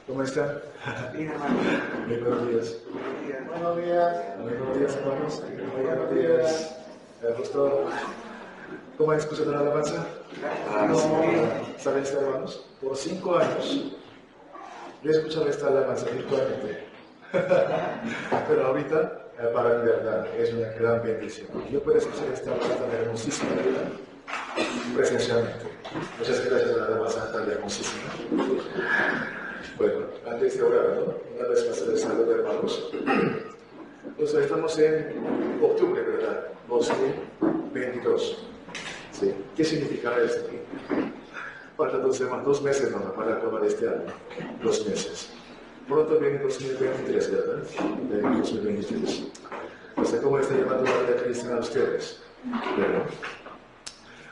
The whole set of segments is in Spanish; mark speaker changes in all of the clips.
Speaker 1: ¿Cómo están?
Speaker 2: Bien, hermano.
Speaker 1: Muy buenos días.
Speaker 2: Buenos días.
Speaker 1: Muy buenos días, hermanos. Muy buenos días. ¿Les gustó? ¿Cómo han escuchado la alabanza? ¿Saben, hermanos? Por 5 años yo he escuchado esta alabanza virtualmente. Pero ahorita, para mi verdad, es una gran bendición. Yo puedo escuchar esta alabanza tan hermosísima, ¿verdad? Presencialmente. Muchas gracias a la alabanza tan hermosísima. Bueno, antes de orar, ¿no? Una vez más les saludo, hermanos. Pues estamos en octubre, ¿verdad? 2022. ¿Sí? ¿Qué significará esto aquí? Faltan 2 meses, ¿no? Para acabar este año. 2 meses. Pronto viene 2023, ¿verdad? De 2023. No sé cómo está llevando la vida cristiana a ustedes. Pero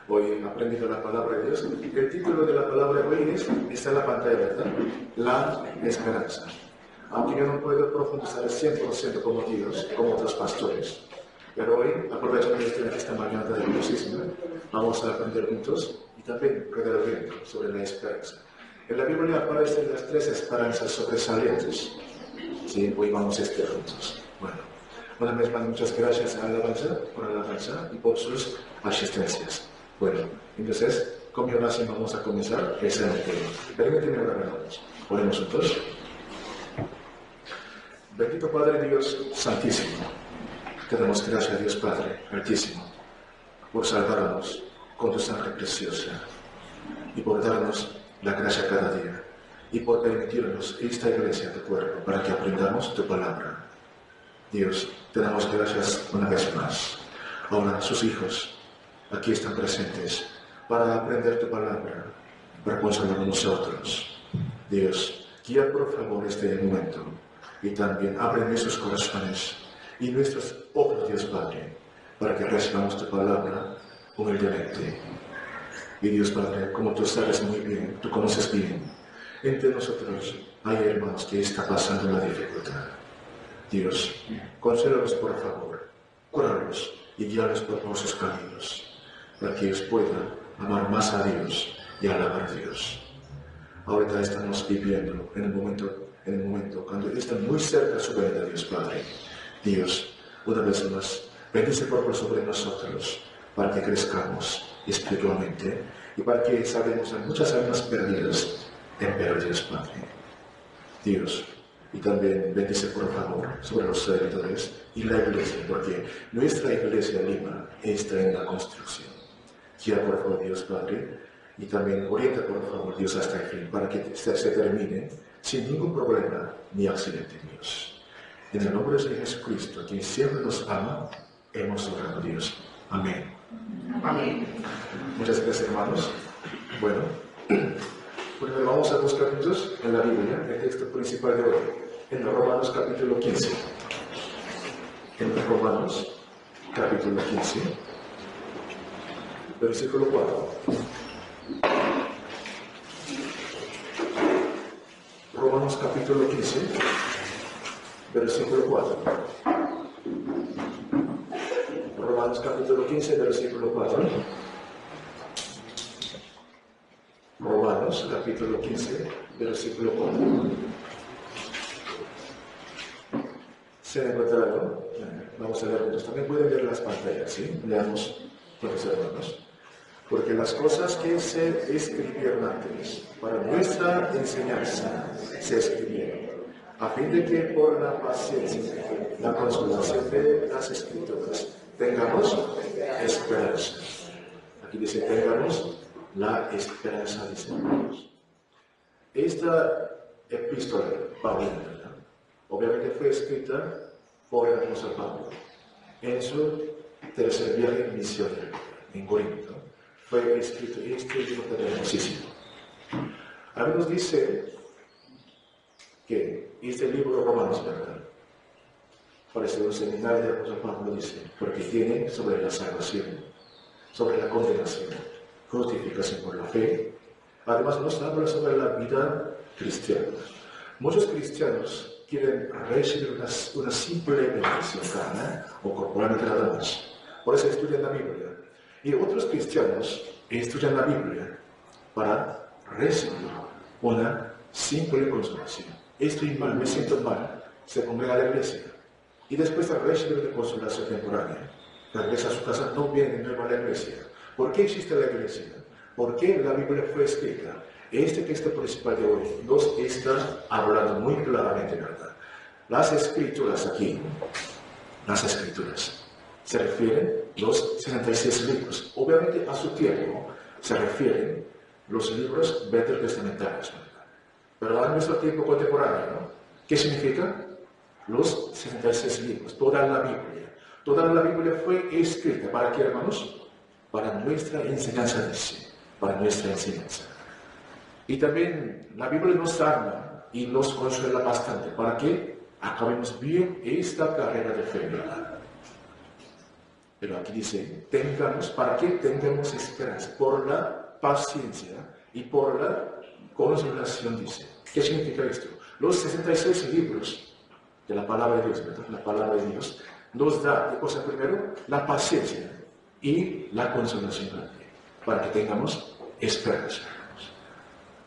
Speaker 1: hoy aprendiendo la palabra de Dios. El título de la palabra de hoy está en la pantalla, ¿verdad? La esperanza. Aunque yo no puedo profundizar al 100% como Dios, como otros pastores. Pero hoy, aprovechando esta mañana de hermosísima, vamos a aprender juntos y también regalando sobre la esperanza. En la Biblia aparecen las 3 esperanzas sobresalientes. Sí, hoy vamos a estar juntos. Bueno, una vez más, muchas gracias a Alabanza por Alabanza y por sus asistencias. Bueno, entonces, con mi oración vamos a comenzar ese tema. Permíteme orar, hermanos. Oremos juntos. Bendito Padre Dios Santísimo, te damos gracias, Dios Padre Altísimo, por salvarnos con tu sangre preciosa y por darnos la gracia cada día y por permitirnos esta iglesia, tu cuerpo, para que aprendamos tu palabra. Dios, te damos gracias una vez más. Ahora sus hijos aquí están presentes para aprender tu palabra, para consolar a nosotros. Dios, guía por favor este momento y también abre nuestros corazones y nuestros ojos, Dios Padre, para que recibamos tu palabra humildemente. Y Dios Padre, como tú sabes muy bien, tú conoces bien, entre nosotros hay hermanos que están pasando la dificultad. Dios, consuélalos por favor, cúralos y guíalos por sus caminos, para que ellos puedan amar más a Dios y alabar a Dios. Ahorita estamos viviendo en el momento cuando están muy cerca de su venida, Dios Padre. Dios, una vez más, bendice por favor sobre nosotros, para que crezcamos espiritualmente y para que salvemos a muchas almas perdidas en pecado, Dios Padre. Dios, y también bendice por favor sobre los servidores y la iglesia, porque nuestra iglesia Lima está en la construcción. Guía por favor, Dios Padre, y también orienta por favor, Dios, hasta el fin, para que se termine sin ningún problema ni accidente, Dios. En el nombre de Jesucristo, quien siempre nos ama, hemos orado, Dios. Amén.
Speaker 2: Amén.
Speaker 1: Muchas gracias, hermanos. Bueno, primero vamos a buscar juntos en la Biblia el texto principal de hoy, en Romanos capítulo 15. En Romanos capítulo 15, versículo 4. Romanos capítulo 15, versículo 4. Romanos capítulo 15, versículo 4. Romanos capítulo 15, versículo 4. ¿Se han encontrado? Vamos a leer juntos. También pueden ver las pantallas, ¿sí? Leamos todos, hermanos. Porque las cosas que se escribieron antes para nuestra enseñanza se escribieron, a fin de que por la paciencia, la consolación de las Escrituras, tengamos esperanza. Aquí dice, tengamos la esperanza, dice Dios. Esta epístola, paulina, obviamente fue escrita por el apóstol Pablo en su tercer viaje misionero en Corinto. Fue escrito este libro tan hermosísimo. Algunos dicen que este libro Romanos, ¿verdad? Parece un seminario del apóstol Pablo, dice, porque tiene sobre la salvación, sobre la condenación, justificación por la fe. Además nos habla sobre la vida cristiana. Muchos cristianos quieren recibir una simple bendición carnal o corporalmente nada más. Por eso estudian la Biblia. Y otros cristianos estudian la Biblia para recibir una simple consolación. Estoy mal, me siento mal, se congrega a la iglesia. Y después de recibir de consolación temporal, regresa a su casa, no viene de nuevo a la iglesia. ¿Por qué existe la iglesia? ¿Por qué la Biblia fue escrita? Este texto principal de hoy nos está hablando muy claramente, ¿verdad? Las escrituras aquí, las escrituras, se refieren los 66 libros. Obviamente a su tiempo se refieren los libros veterotestamentarios, ¿verdad? Pero a nuestro tiempo contemporáneo, ¿no? ¿Qué significa? Los 66 libros, toda la Biblia. Toda la Biblia fue escrita, ¿para qué, hermanos? Para nuestra enseñanza, dice, para nuestra enseñanza. Y también la Biblia nos habla y nos consuela bastante para que acabemos bien esta carrera de fe, ¿verdad? Pero aquí dice, para que tengamos esperanza, por la paciencia y por la consolación, dice. ¿Qué significa esto? Los 66 libros de la palabra de Dios, ¿verdad? La palabra de Dios nos da, ¿qué cosa primero? La paciencia y la consolación, para que tengamos esperanza.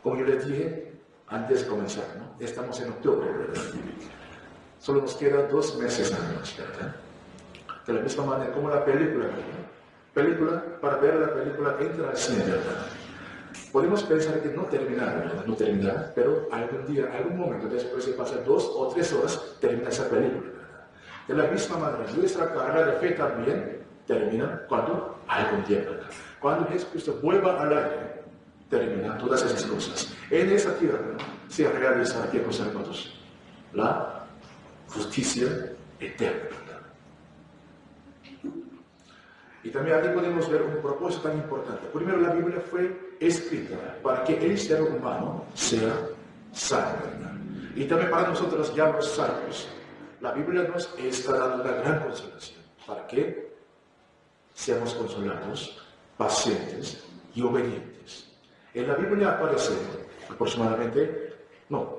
Speaker 1: Como yo les dije antes de comenzar, ¿no? Estamos en octubre, ¿verdad? Solo nos quedan 2 meses más, ¿verdad? De la misma manera como la película, ¿verdad? Para ver la película entra al cine, ¿verdad? Podemos pensar que no terminará, ¿verdad? No terminará, pero algún día, algún momento, después de pasar 2 o 3 horas, termina esa película, ¿verdad? De la misma manera, nuestra carrera de fe también termina cuando algún día, ¿verdad? Cuando Jesucristo vuelva al aire, terminan todas esas cosas. En esa tierra se realiza, ¿qué cosa, hermanos? La justicia eterna, ¿verdad? Y también aquí podemos ver un propósito tan importante. Primero, la Biblia fue escrita para que el ser humano sea salvo, ¿verdad? Y también para nosotros ya los salvos, la Biblia nos está dando una gran consolación para que seamos consolados, pacientes y obedientes. En la Biblia aparecen aproximadamente,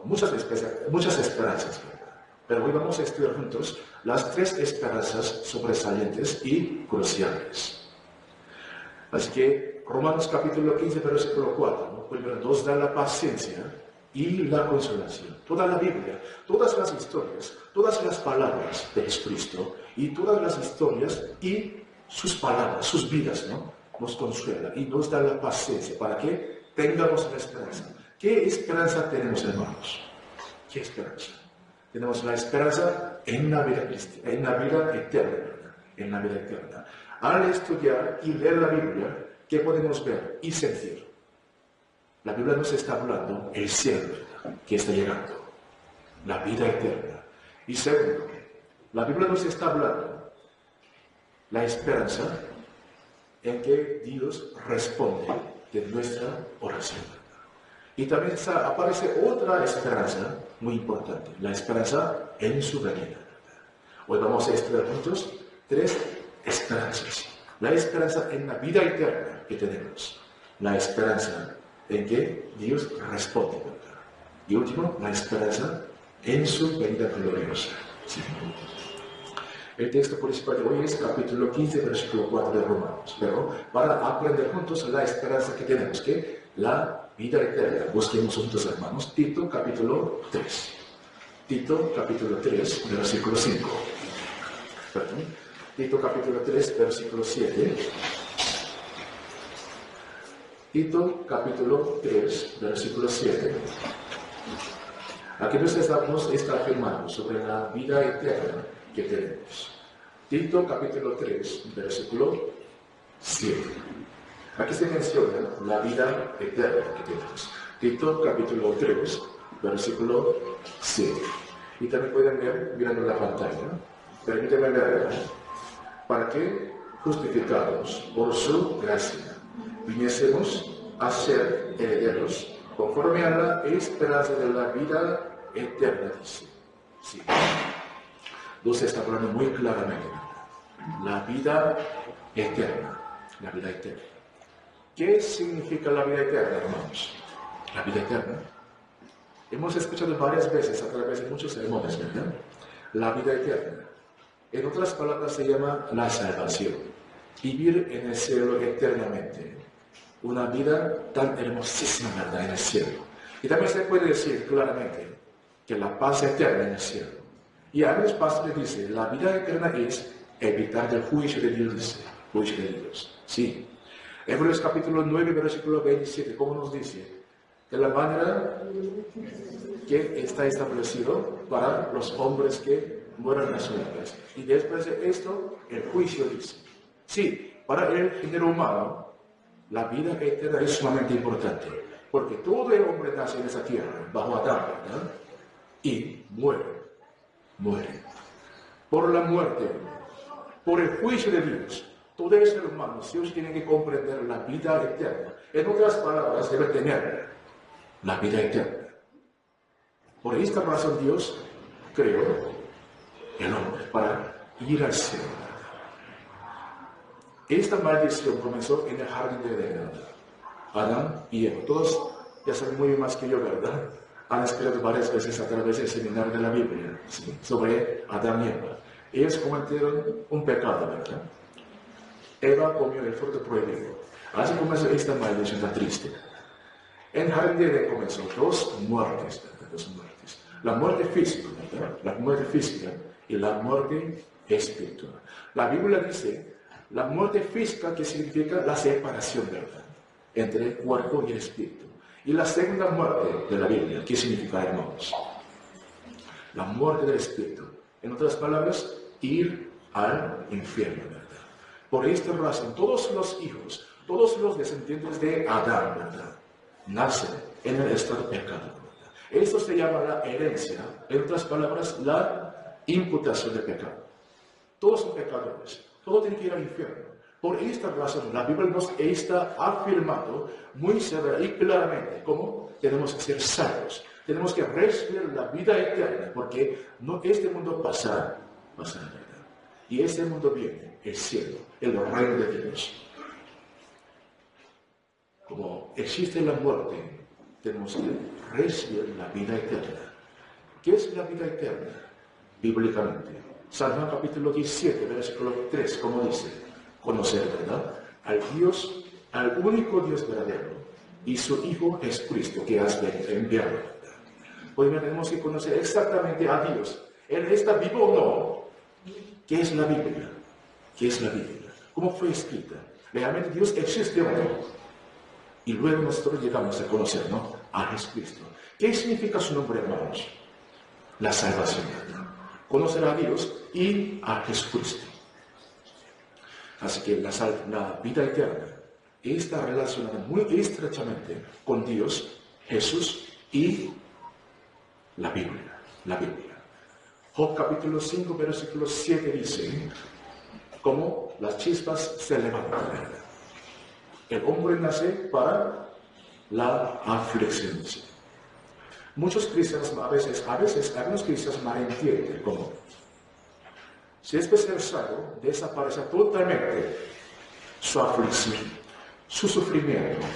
Speaker 1: muchas esperanzas, ¿verdad? Pero hoy vamos a estudiar juntos las 3 esperanzas sobresalientes y cruciales. Así que Romanos capítulo 15, versículo 4, ¿no? Primero nos da la paciencia y la consolación. Toda la Biblia, todas las historias, todas las palabras de Jesucristo y todas las historias y sus palabras, sus vidas, ¿no? Nos consuela y nos da la paciencia para que tengamos la esperanza. ¿Qué esperanza tenemos, hermanos? ¿Qué esperanza? Tenemos la esperanza en la vida eterna, ¿verdad? En la vida eterna. Al estudiar y leer la Biblia, ¿qué podemos ver y sentir? La Biblia nos está hablando el cielo, ¿verdad? Que está llegando, la vida eterna. Y segundo, la Biblia nos está hablando la esperanza en que Dios responde de nuestra oración. Y también aparece otra esperanza muy importante, la esperanza en su venida. Hoy vamos a estudiar juntos 3 esperanzas. La esperanza en la vida eterna que tenemos, la esperanza en que Dios responde, ¿verdad? Y último, la esperanza en su venida gloriosa. ¿Sí? El texto principal de hoy es capítulo 15, versículo 4 de Romanos. Pero para aprender juntos la esperanza que tenemos, que la vida eterna. Busquemos juntos, hermanos, Tito capítulo 3. Tito capítulo 3, versículo 5. Perdón. Tito capítulo 3, versículo 7. Tito capítulo 3, versículo 7. Aquí nos está afirmando sobre la vida eterna que tenemos. Tito capítulo 3, versículo 7. Aquí se menciona la vida eterna que tenemos. Tito capítulo 3, versículo 7. Y también pueden ver mirando la pantalla. Permítanme leer. Para que, justificados por su gracia, viniésemos a ser herederos conforme a la esperanza de la vida eterna, dice. Sí. Dios está hablando muy claramente. La vida eterna. La vida eterna. ¿Qué significa la vida eterna, hermanos? La vida eterna. Hemos escuchado varias veces a través de muchos sermones, ¿verdad? La vida eterna. En otras palabras se llama la salvación. Vivir en el cielo eternamente. Una vida tan hermosísima, ¿verdad? En el cielo. Y también se puede decir claramente que la paz eterna en el cielo. Y a veces Pastores dice, la vida eterna es evitar el juicio de Dios, dice, juicio de Dios. Sí. Hebreos capítulo 9, versículo 27, ¿cómo nos dice? De la manera que está establecido para los hombres que mueran en sus vidas. Y después de esto, el juicio dice. Sí, para el género humano, la vida eterna es sumamente importante, porque todo el hombre nace en esa tierra, bajo Adán, ¿verdad? Y muere. Por la muerte, por el juicio de Dios, todo el ser humano, Dios tiene que comprender la vida eterna. En otras palabras, debe tener la vida eterna. Por esta razón Dios creó el hombre para ir al cielo. Esta maldición comenzó en el jardín de Edén. Adán y Eva, todos ya saben muy bien más que yo, ¿verdad? Han escrito varias veces a través del seminario de la Biblia, ¿sí?, sobre Adán y Eva. Ellos cometieron un pecado, ¿verdad? Eva comió el fruto prohibido. Así comenzó esta maldición tan triste. En jardín de Edén comenzó dos muertes, ¿verdad? Dos muertes. La muerte física, ¿verdad? La muerte física y la muerte espiritual. La Biblia dice la muerte física, que significa la separación, ¿verdad?, entre el cuerpo y el espíritu. Y la segunda muerte de la Biblia, ¿qué significa, hermanos? La muerte del espíritu. En otras palabras, ir al infierno, ¿verdad? Por esta razón, todos los hijos, todos los descendientes de Adán, ¿verdad?, nacen en el estado de pecado, ¿verdad? Esto se llama la herencia, en otras palabras, la imputación de pecado. Todos son pecadores, todos tienen que ir al infierno. Por esta razón, la Biblia nos está afirmando muy severa y claramente cómo tenemos que ser salvos. Tenemos que recibir la vida eterna, porque no, este mundo pasará, ¿verdad? Y este mundo viene, el cielo, el reino de Dios. Como existe la muerte, tenemos que recibir la vida eterna. ¿Qué es la vida eterna? Bíblicamente, San Juan capítulo 17, versículo 3, como dice, conocer, ¿verdad?, al Dios, al único Dios verdadero, y su Hijo Jesucristo, que has enviado, ¿verdad? Pues tenemos que conocer exactamente a Dios. ¿Él está vivo o no? ¿Qué es la Biblia? ¿Qué es la Biblia? ¿Cómo fue escrita? ¿Realmente Dios existe o no? Y luego nosotros llegamos a conocer, ¿no?, a Jesucristo. ¿Qué significa su nombre, hermanos? La salvación, ¿verdad? Conocer a Dios y a Jesucristo. Así que la vida eterna está relacionada muy estrechamente con Dios, Jesús y la Biblia. La Biblia. Job capítulo 5, versículo 7 dice, como las chispas se levantan. El hombre nace para la aflicción. Muchos cristianos a veces algunos cristianos malentienden como si es ser salvo, desaparece totalmente su aflicción, su sufrimiento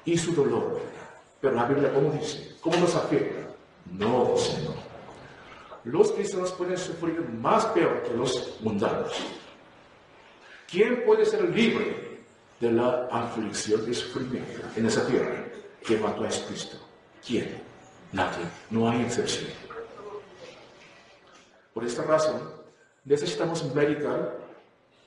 Speaker 1: y su dolor. Pero la Biblia, ¿cómo dice? ¿Cómo nos afirma? No dice no. Los cristianos pueden sufrir más peor que los mundanos. ¿Quién puede ser libre de la aflicción y sufrimiento en esa tierra que mató a Jesucristo? ¿Quién? Nadie. No hay excepción. Por esta razón, necesitamos meditar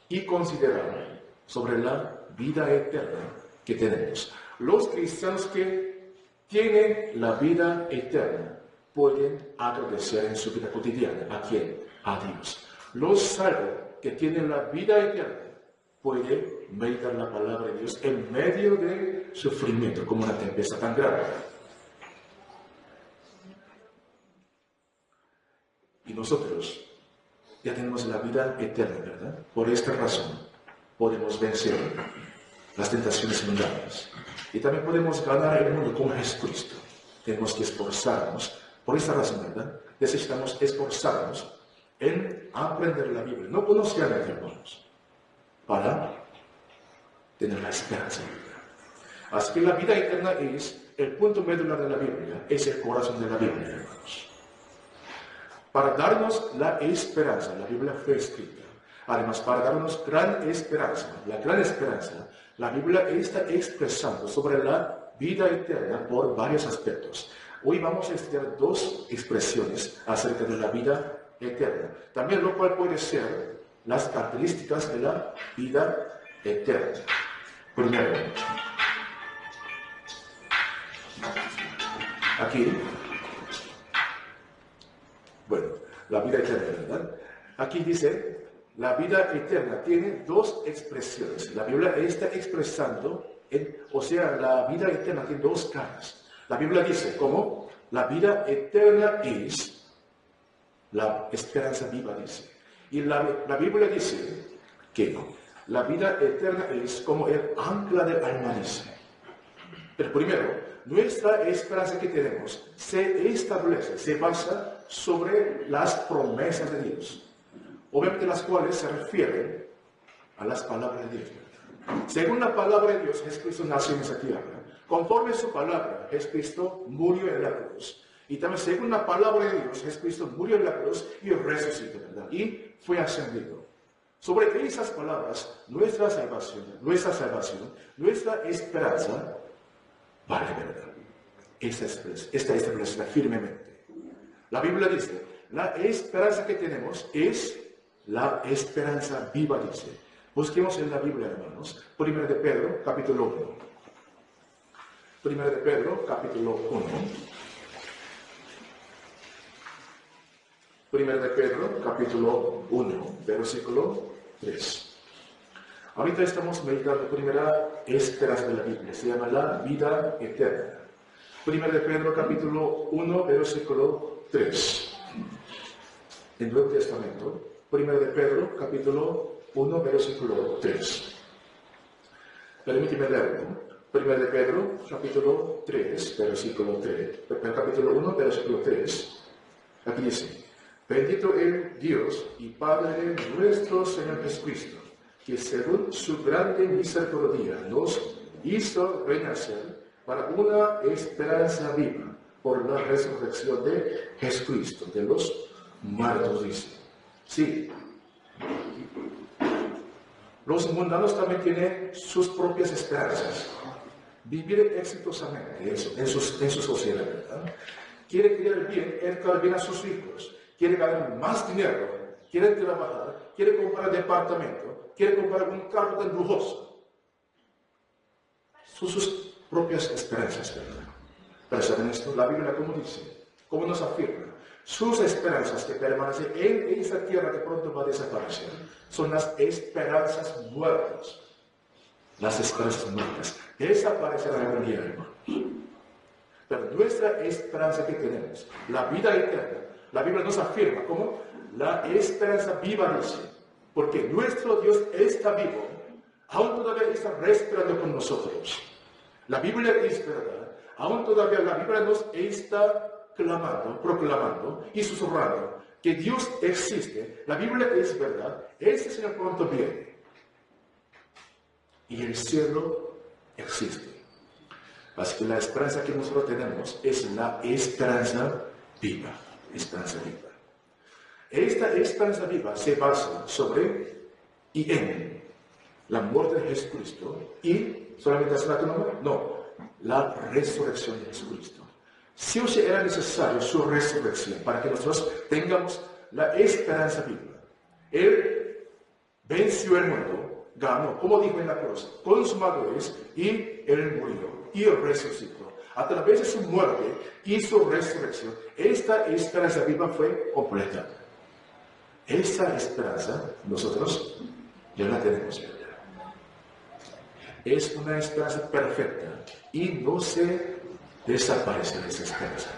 Speaker 1: y considerar sobre la vida eterna que tenemos. Los cristianos que tienen la vida eterna pueden agradecer en su vida cotidiana. ¿A quién? A Dios. Los salvos que tienen la vida eterna pueden meditar la palabra de Dios en medio de sufrimiento, como una tempestad tan grande. Y nosotros ya tenemos la vida eterna, ¿verdad? Por esta razón podemos vencer las tentaciones mundanas. Y también podemos ganar el mundo con Jesucristo. Tenemos que esforzarnos. Por esta razón, ¿verdad? Necesitamos esforzarnos en aprender la Biblia. No conocerla, hermanos, para tener la esperanza. Así que la vida eterna es el punto medular de la Biblia. Es el corazón de la Biblia, hermanos. Para darnos la esperanza, la Biblia fue escrita. Además, para darnos gran esperanza, la Biblia está expresando sobre la vida eterna por varios aspectos. Hoy vamos a estudiar dos expresiones acerca de la vida eterna. También lo cual puede ser las características de la vida eterna. Primero, aquí, bueno, la vida eterna, ¿verdad? Aquí dice, la vida eterna tiene dos expresiones. La Biblia está expresando, la vida eterna tiene dos caras. La Biblia dice, ¿cómo? La vida eterna es la esperanza viva, dice. Y la Biblia dice que la vida eterna es como el ancla del alma, dice. Pero primero, nuestra esperanza que tenemos se establece, se basa sobre las promesas de Dios. Obviamente las cuales se refieren a las palabras de Dios. Según la palabra de Dios, Jesucristo nació en esa tierra. Conforme su palabra, Jesucristo murió en la cruz. Y también según la palabra de Dios, Jesucristo murió en la cruz y resucitó, ¿verdad? Y fue ascendido. Sobre esas palabras, nuestra salvación, nuestra esperanza, vale, ¿verdad? Esta establecida firmemente. La Biblia dice, la esperanza que tenemos es la esperanza viva, dice. Busquemos en la Biblia, hermanos. 1 de Pedro, capítulo 1. 1 de Pedro, capítulo 1. 1 de Pedro, capítulo 1, versículo 3. Ahorita estamos meditando la primera esperanza de la Biblia. Se llama la vida eterna. 1 de Pedro, capítulo 1, versículo 3. El Nuevo Testamento. 1 de Pedro, capítulo 1, versículo 3. Permíteme leerlo. 1 de Pedro, capítulo 3, versículo 3. Capítulo 1, versículo 3. Aquí dice, bendito el Dios y Padre de nuestro Señor Jesucristo, que según su grande misericordia nos hizo renacer para una esperanza viva por la resurrección de Jesucristo, de los muertos, dice. Sí. Los mundanos también tienen sus propias esperanzas. Vivir exitosamente en su sociedad, ¿verdad? Quiere criar bien, educar bien a sus hijos. Quiere ganar más dinero. Quiere trabajar. Quiere comprar departamento. Quiere comprar un carro tan lujoso. Son sus propias esperanzas, ¿verdad? Pero ¿saben esto? La Biblia, ¿cómo dice? ¿Cómo nos afirma? Sus esperanzas que permanecen en esa tierra que pronto va a desaparecer son las esperanzas muertas. Las esperanzas muertas desaparecerán algún día, hermanos. Pero nuestra esperanza que tenemos, la vida eterna, la Biblia nos afirma como la esperanza viva, dice. Porque nuestro Dios está vivo, aún todavía está respirando con nosotros. La Biblia es verdad, aún todavía la Biblia nos está proclamando y susurrando que Dios existe. La Biblia es verdad, ese Señor pronto viene. Y el cielo existe. Así que la esperanza que nosotros tenemos es la esperanza viva. Esperanza viva. Esta esperanza viva se basa sobre y en la muerte de Jesucristo y solamente asesinato no, la resurrección de Jesucristo. Sí o sí era necesario su resurrección para que nosotros tengamos la esperanza viva. Él venció el mundo, ganó, como dijo en la cruz, consumado es, y Él murió y resucitó. A través de su muerte y su resurrección, esta esperanza viva fue completada. Esta esperanza nosotros ya la tenemos ya. Es una esperanza perfecta y no se desaparece esa esperanza.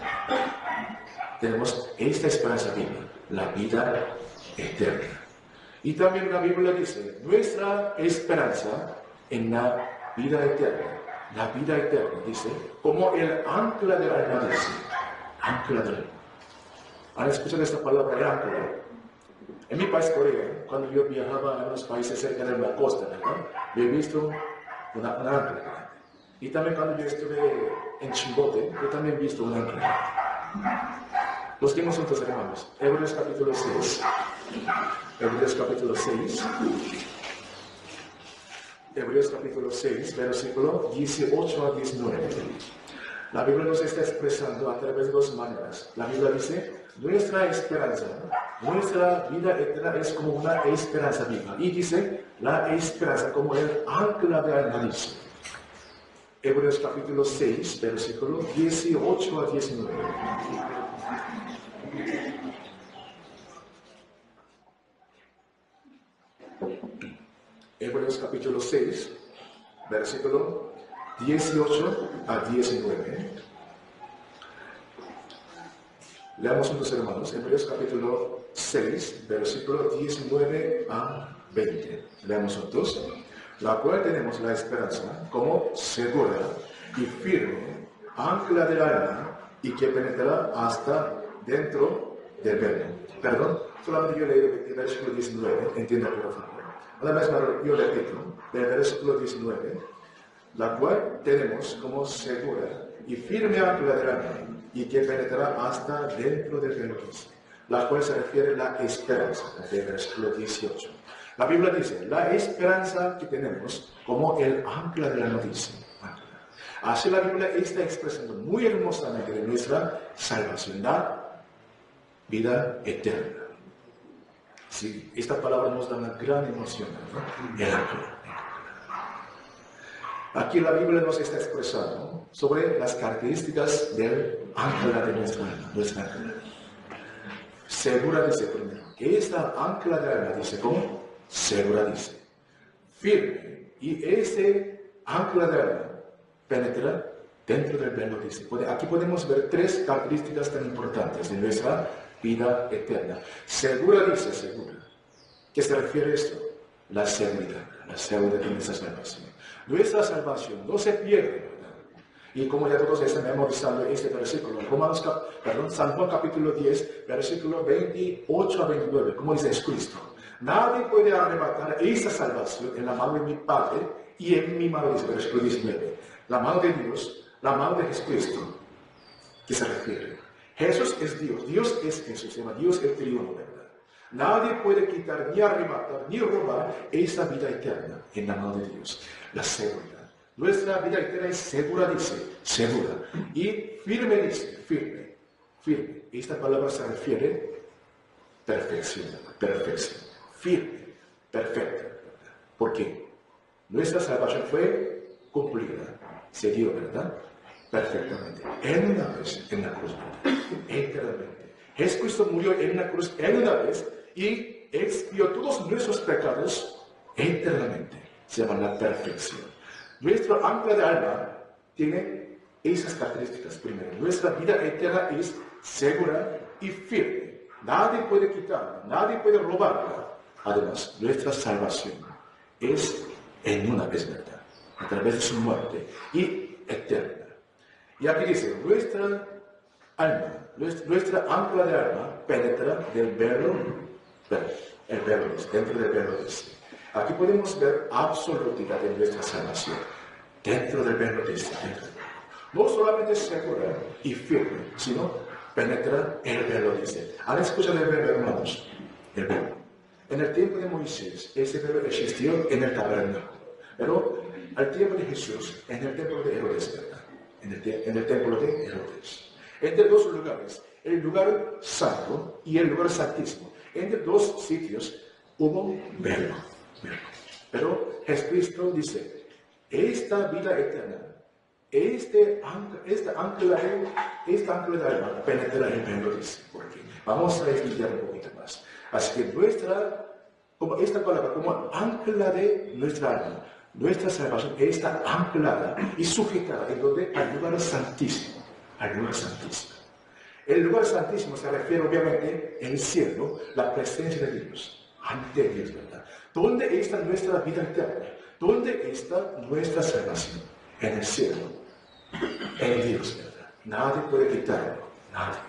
Speaker 1: Tenemos esta esperanza viva, la vida eterna. Y también la Biblia dice, nuestra esperanza en la vida eterna, dice, como el ancla del alma, dice, ancla del alma. ¿Han escuchado esta palabra, el ancla? En mi país, Corea, cuando yo viajaba a los países cerca de la costa, ¿verdad? Yo he visto una ancla. Y también cuando yo estuve en Chimbote, yo también he visto un ancla. Los que no son tus hermanos. Hebreos capítulo 6. Hebreos capítulo 6. Hebreos capítulo 6, versículo 18 a 19. La Biblia nos está expresando a través de dos maneras. La Biblia dice, nuestra esperanza, nuestra vida eterna es como una esperanza viva. Y dice, la esperanza como el ancla de alma, dice. Hebreos capítulo 6, versículo 18 a 19. Hebreos capítulo 6, versículo 18 a 19. Leamos juntos, hermanos, Hebreos capítulo 6, versículo 19 a 20. Leamos juntos. La cual tenemos la esperanza como segura y firme, ancla del alma, y que penetrará hasta dentro del velo. Perdón, solamente yo leí el versículo 19, entienda por favor. Una vez más, yo repito, del versículo 19, la cual tenemos como segura y firme ancla del alma, y que penetrará hasta dentro del velo, la cual se refiere a la esperanza, del versículo 18. La Biblia dice, la esperanza que tenemos como el ancla de la noticia. Así la Biblia está expresando muy hermosamente de nuestra salvación, la vida eterna. Sí, esta palabra nos da una gran emoción, ¿no? El ancla. Aquí la Biblia nos está expresando sobre las características del ancla de nuestra alma, nuestra ancla. Segura dice primero, que esta ancla de alma dice, ¿cómo? Segura dice, firme, y ese ancla de alma penetra dentro del velo, dice. Aquí podemos ver tres características tan importantes de nuestra vida eterna. Segura dice, segura. ¿Qué se refiere a esto? La seguridad de nuestra salvación. Nuestra salvación no se pierde, ¿verdad? Y como ya todos están memorizando este versículo, San Juan capítulo 10, versículo 28 a 29, como dice Jesucristo. Nadie puede arrebatar esa salvación en la mano de mi Padre y en mi mano, dice versículo 19. La mano de Dios, la mano de Jesucristo. ¿Qué se refiere? Jesús es Dios, Dios es Jesús, se llama Dios el triuno, ¿verdad? Nadie puede quitar, ni arrebatar, ni robar esa vida eterna en la mano de Dios. La seguridad. Nuestra vida eterna es segura, dice, segura. Y firme, dice, firme, firme. Esta palabra se refiere a perfección, perfección. Firme, perfecta. ¿Por qué? Nuestra salvación fue cumplida, se dio, ¿verdad? Perfectamente. En una vez, en la cruz, ¿verdad? Eternamente. Jesucristo murió en la cruz en una vez y expió todos nuestros pecados eternamente. Se llama la perfección. Nuestro ancla de alma tiene esas características. Primero, nuestra vida eterna es segura y firme. Nadie puede quitarla, nadie puede robarla. Además, nuestra salvación es en una vez, ¿verdad? A través de su muerte y eterna. Y aquí dice, nuestra alma, nuestra ancla de alma penetra del velo, el velo, dentro del velo. Aquí podemos ver absolutidad de nuestra salvación, dentro del velo. No solamente es segura y firme, sino penetra el velo, dice. ¿Han escuchado el velo, hermanos? El velo. En el tiempo de Moisés, ese velo existió en el tabernáculo. Pero al tiempo de Jesús, en el templo de Herodes, ¿verdad? En el templo de Herodes. Entre dos lugares, el lugar santo y el lugar santísimo. Entre dos sitios hubo velo. Pero Jesucristo dice, esta vida eterna, esta ancla de alma penetra el velo, dice. Porque vamos a estudiar un poquito más. Así que esta palabra como ancla de nuestra alma, nuestra salvación está anclada y sujetada en donde al lugar santísimo, al lugar santísimo. El lugar santísimo se refiere obviamente al cielo, la presencia de Dios, ante Dios, ¿verdad? ¿Dónde está nuestra vida eterna? ¿Dónde está nuestra salvación? En el cielo, en Dios, ¿verdad? Nadie puede quitarlo, nadie.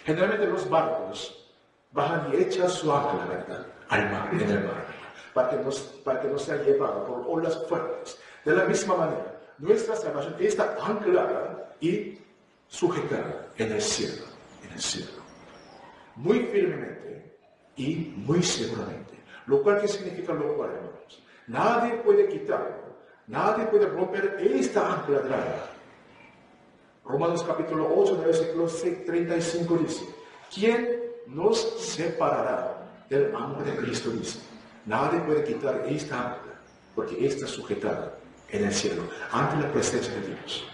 Speaker 1: Generalmente los barcos bajan y echan su ancla, ¿verdad? Al mar, en el mar, para que no sea llevado por olas fuertes. De la misma manera, nuestra salvación está anclada y sujetada en el cielo, muy firmemente y muy seguramente. Lo cual, ¿qué significa lo cual, hermanos? Nadie puede quitarlo. Nadie puede romper esta ancla de la vida. Romanos capítulo 8, versículo 35 dice, ¿quién nos separará del amor de Cristo? Dice, nadie puede quitar esta ancla, porque está sujetada en el cielo, ante la presencia de Dios.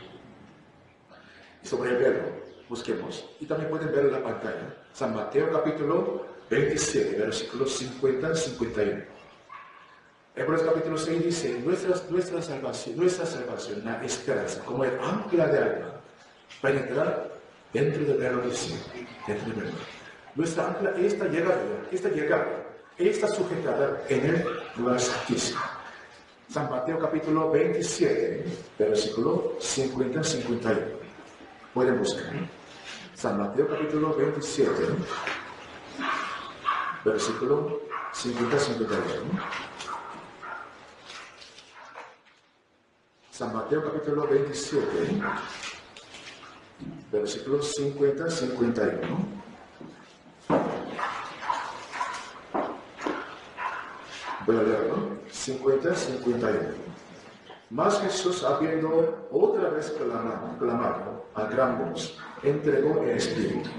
Speaker 1: Y sobre el velo, busquemos, y también pueden ver en la pantalla, San Mateo capítulo 27, versículos 50 y 51. Hebreos capítulo 6 dice, nuestra salvación, la esperanza, como el ancla de alma, penetrar dentro del velo del cielo, dentro del velo. Nuestra ancla está llegada, está sujetada en el lugar santísimo. San Mateo capítulo 27, versículo 50 y 51. Pueden buscar. San Mateo capítulo 27, versículo 50 y 51. San Mateo capítulo 27, versículos 50 y 51. Voy a leerlo. 50 y 51. Mas Jesús, habiendo otra vez clamado a gran voz, entregó el Espíritu.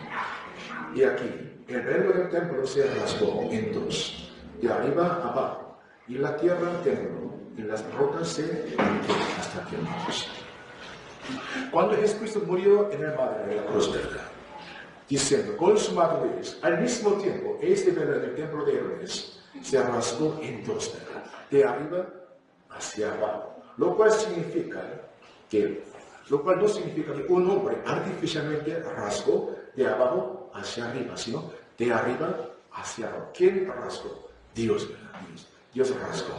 Speaker 1: Y aquí, el velo del templo se rasgó en dos, de arriba a abajo, y la tierra tembló, y las rocas se hundieron hasta que muertos. Cuando Jesucristo murió en el madre de la cruz, ¿verdad?, diciendo, consumado es, al mismo tiempo, este velo del templo de Herodes se rasgó en dos, ¿verdad?, de arriba hacia abajo, lo cual no significa que un hombre artificialmente rasgó de abajo hacia arriba, sino de arriba hacia abajo. ¿Quién rasgó? Dios, ¿verdad? Dios rasgó.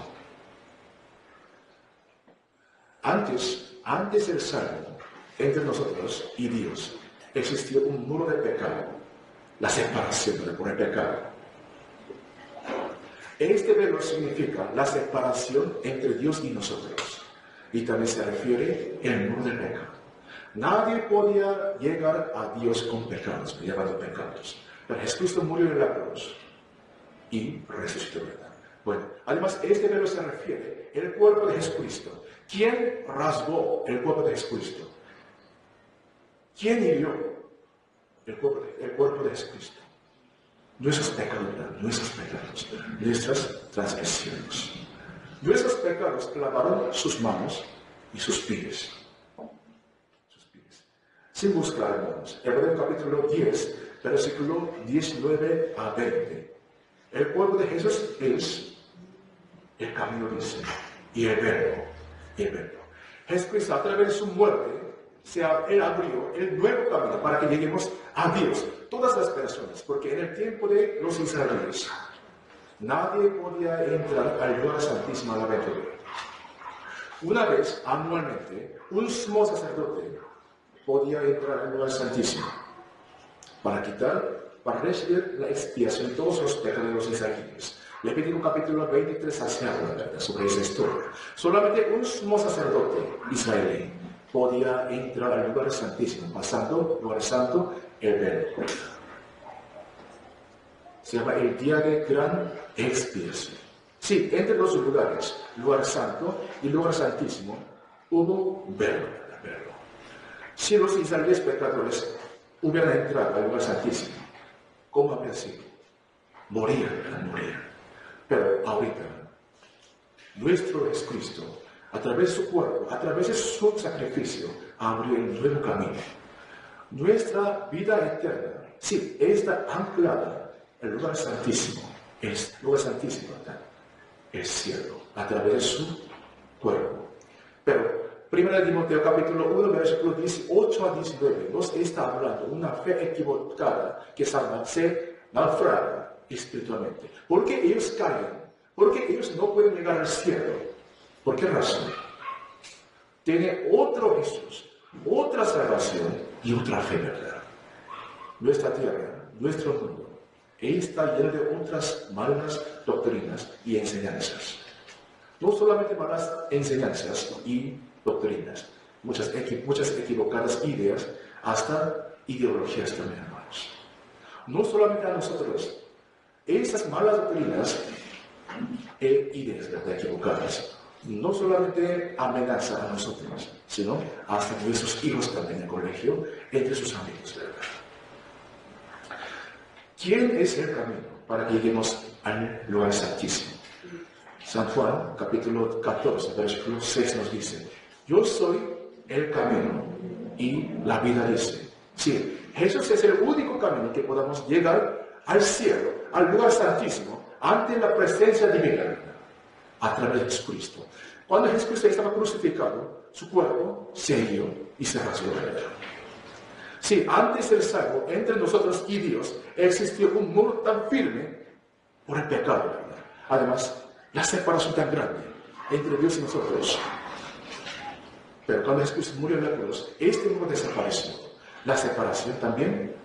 Speaker 1: Antes del salmo, entre nosotros y Dios, existió un muro de pecado, la separación por el pecado. Este velo significa la separación entre Dios y nosotros, y también se refiere al muro del pecado. Nadie podía llegar a Dios con pecados, llevando pecados, pero Jesucristo murió en la cruz y resucitó, ¿verdad? Bueno, además este velo se refiere al cuerpo de Jesucristo. ¿Quién rasgó el cuerpo de Jesucristo? ¿Quién hirió el cuerpo de Jesucristo? Nuestros pecados, nuestras transgresiones. Nuestros pecados clavaron sus manos y sus pies. Sin buscar, hermanos, Hebreos capítulo 10, versículo 19 a 20. El cuerpo de Jesús es el camino, dice, y el verbo. Jesucristo, a través de su muerte, Él abrió el nuevo camino para que lleguemos a Dios, todas las personas, porque en el tiempo de los israelíes, nadie podía entrar al lugar santísimo a la vez. Una vez anualmente, un sumo sacerdote podía entrar al lugar santísimo para recibir la expiación de todos los pecados de los israelíes. Levítico capítulo 23 hacia habla sobre esa historia. Solamente un sumo sacerdote israelí podía entrar al lugar santísimo, pasando, lugar santo, el velo. Se llama el día de gran expiación. Sí, entre los lugares, lugar santo y lugar santísimo, hubo velo. Si los israelíes pecadores hubieran entrado al lugar santísimo, ¿cómo habría sido? Morían. Pero ahorita, nuestro Jesucristo, a través de su cuerpo, a través de su sacrificio, abrió el nuevo camino. Nuestra vida eterna, sí, está anclada en el lugar santísimo. El lugar santísimo, ¿verdad?, el cielo, a través de su cuerpo. Pero 1 Timoteo capítulo 1, versículo 18 a 19, nos está hablando de una fe equivocada que se naufraga espiritualmente. ¿Por qué ellos caen? Porque ellos no pueden llegar al cielo. ¿Por qué razón? Tiene otro Jesús, otra salvación y otra fe, ¿verdad? Nuestra tierra, nuestro mundo, está lleno de otras malas doctrinas y enseñanzas. No solamente malas enseñanzas y doctrinas, muchas equivocadas ideas, hasta ideologías también, hermanos. No solamente a nosotros, esas malas doctrinas e ideas, ¿verdad?, equivocadas. No solamente amenaza a nosotros, sino hasta nuestros hijos también en el colegio, entre sus amigos, ¿verdad? ¿Quién es el camino para que lleguemos al lugar santísimo? San Juan, capítulo 14, versículo 6 nos dice: yo soy el camino y la vida, dice. Sí, Jesús es el único camino que podamos llegar al cielo, al lugar santísimo, ante la presencia divina, a través de Jesucristo. Cuando Jesucristo estaba crucificado, su cuerpo se hirió y se rasgó. Sí, antes del salvo, entre nosotros y Dios, existió un muro tan firme por el pecado, ¿verdad? Además, la separación tan grande entre Dios y nosotros. Pero cuando Jesús murió en la cruz, este muro desapareció. La separación también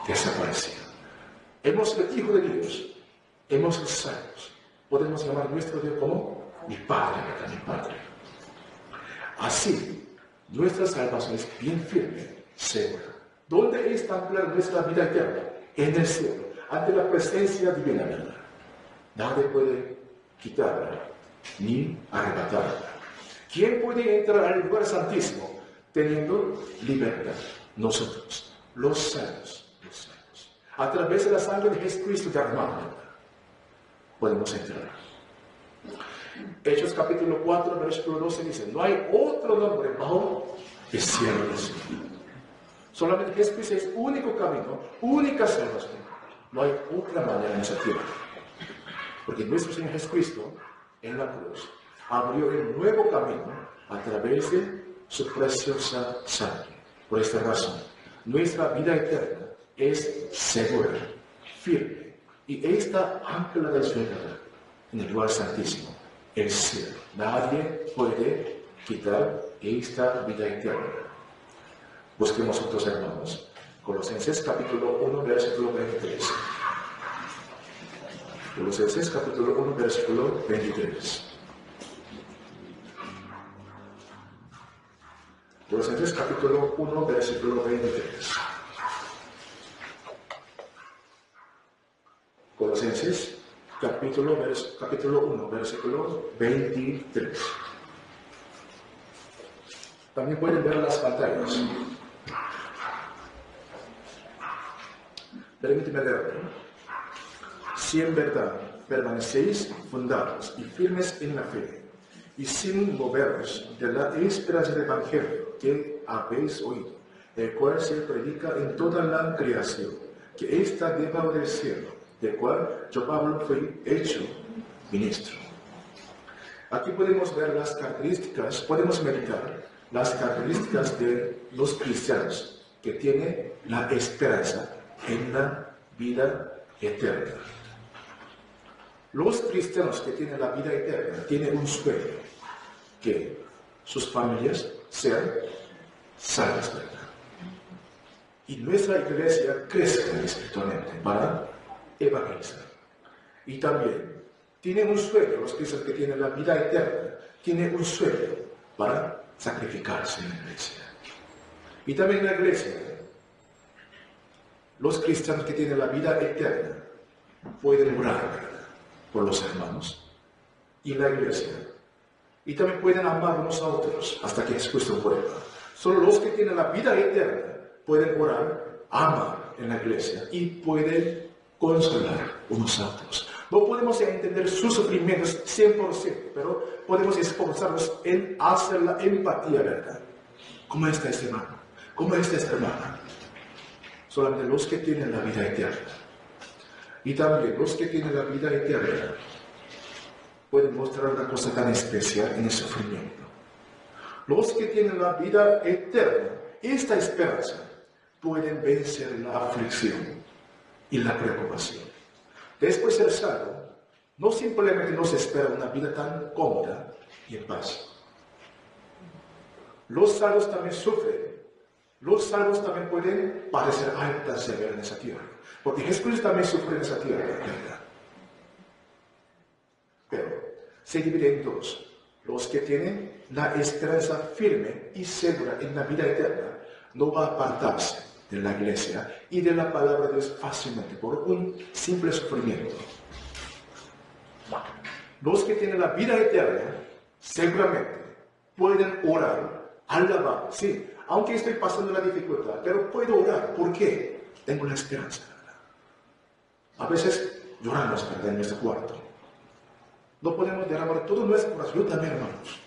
Speaker 1: desapareció. Hemos sido hijos de Dios, hemos sido salvos. Podemos llamar a nuestro Dios como mi Padre, ¿verdad? Mi Padre. Así, nuestra salvación es bien firme, segura. ¿Dónde está anclada nuestra vida eterna? En el cielo, ante la presencia divina, ¿verdad? Nadie puede quitarla ni arrebatarla. ¿Quién puede entrar al lugar santísimo teniendo libertad? Nosotros, los salvos, los salvos. A través de la sangre de Jesucristo derramada, podemos entrar. Hechos capítulo 4, versículo 12 dice: no hay otro nombre bajo el cielo del cielo. Solamente Jesucristo es único camino, única salvación. No hay otra manera en esa tierra. Porque nuestro Señor Jesucristo, en la cruz, abrió el nuevo camino a través de su preciosa sangre. Por esta razón, nuestra vida eterna es segura, firme, y esta ancla desvelada en el lugar santísimo, el cielo. Nadie puede quitar esta vida eterna. Busquemos otros hermanos. Colosenses capítulo 1, versículo 23. Colosenses capítulo 1, versículo 23. Colosenses capítulo 1, versículo 23. Colosenses capítulo 1, versículo 23. También pueden ver las pantallas. Permíteme leer. Si en verdad permanecéis fundados y firmes en la fe, y sin moveros de la esperanza del Evangelio que habéis oído, el cual se predica en toda la creación, que está debajo del cielo, del cual yo, Pablo, fui hecho ministro. Aquí podemos ver las características, podemos meditar las características de los cristianos que tienen la esperanza en la vida eterna. Los cristianos que tienen la vida eterna tienen un sueño, que sus familias sean salvas, ¿verdad? Y nuestra iglesia crezca espiritualmente para evangelizar. Y también tienen un sueño, los cristianos que tienen la vida eterna, tienen un sueño para sacrificarse en la iglesia. Y también en la iglesia, los cristianos que tienen la vida eterna pueden orar, ¿verdad?, por los hermanos y la iglesia. Y también pueden amar unos a otros hasta que Jesucristo vuelva. Solo los que tienen la vida eterna pueden orar, amar en la iglesia y pueden consolar unos a otros. No podemos entender sus sufrimientos 100%, pero podemos esforzarnos en hacer la empatía, ¿verdad? ¿Cómo está este hermano? ¿Cómo está esta hermana? Solamente los que tienen la vida eterna. Y también los que tienen la vida eterna pueden mostrar una cosa tan especial en el sufrimiento. Los que tienen la vida eterna, esta esperanza, pueden vencer la aflicción y la preocupación. Después del salvo, no simplemente nos espera una vida tan cómoda y en paz. Los salvos también sufren. Los salvos también pueden parecer tan severos en esa tierra. Porque Jesús también sufrió en esa tierra, ¿verdad? Pero se divide en dos. Los que tienen la esperanza firme y segura en la vida eterna no va a apartarse de la iglesia y de la palabra de Dios fácilmente por un simple sufrimiento. Los que tienen la vida eterna, seguramente pueden orar, alabar, sí, aunque estoy pasando la dificultad, pero puedo orar. ¿Por qué? Tengo la esperanza, ¿verdad? A veces lloramos, ¿verdad?, en nuestro cuarto. No podemos derramar todo nuestro corazón, yo también, hermanos,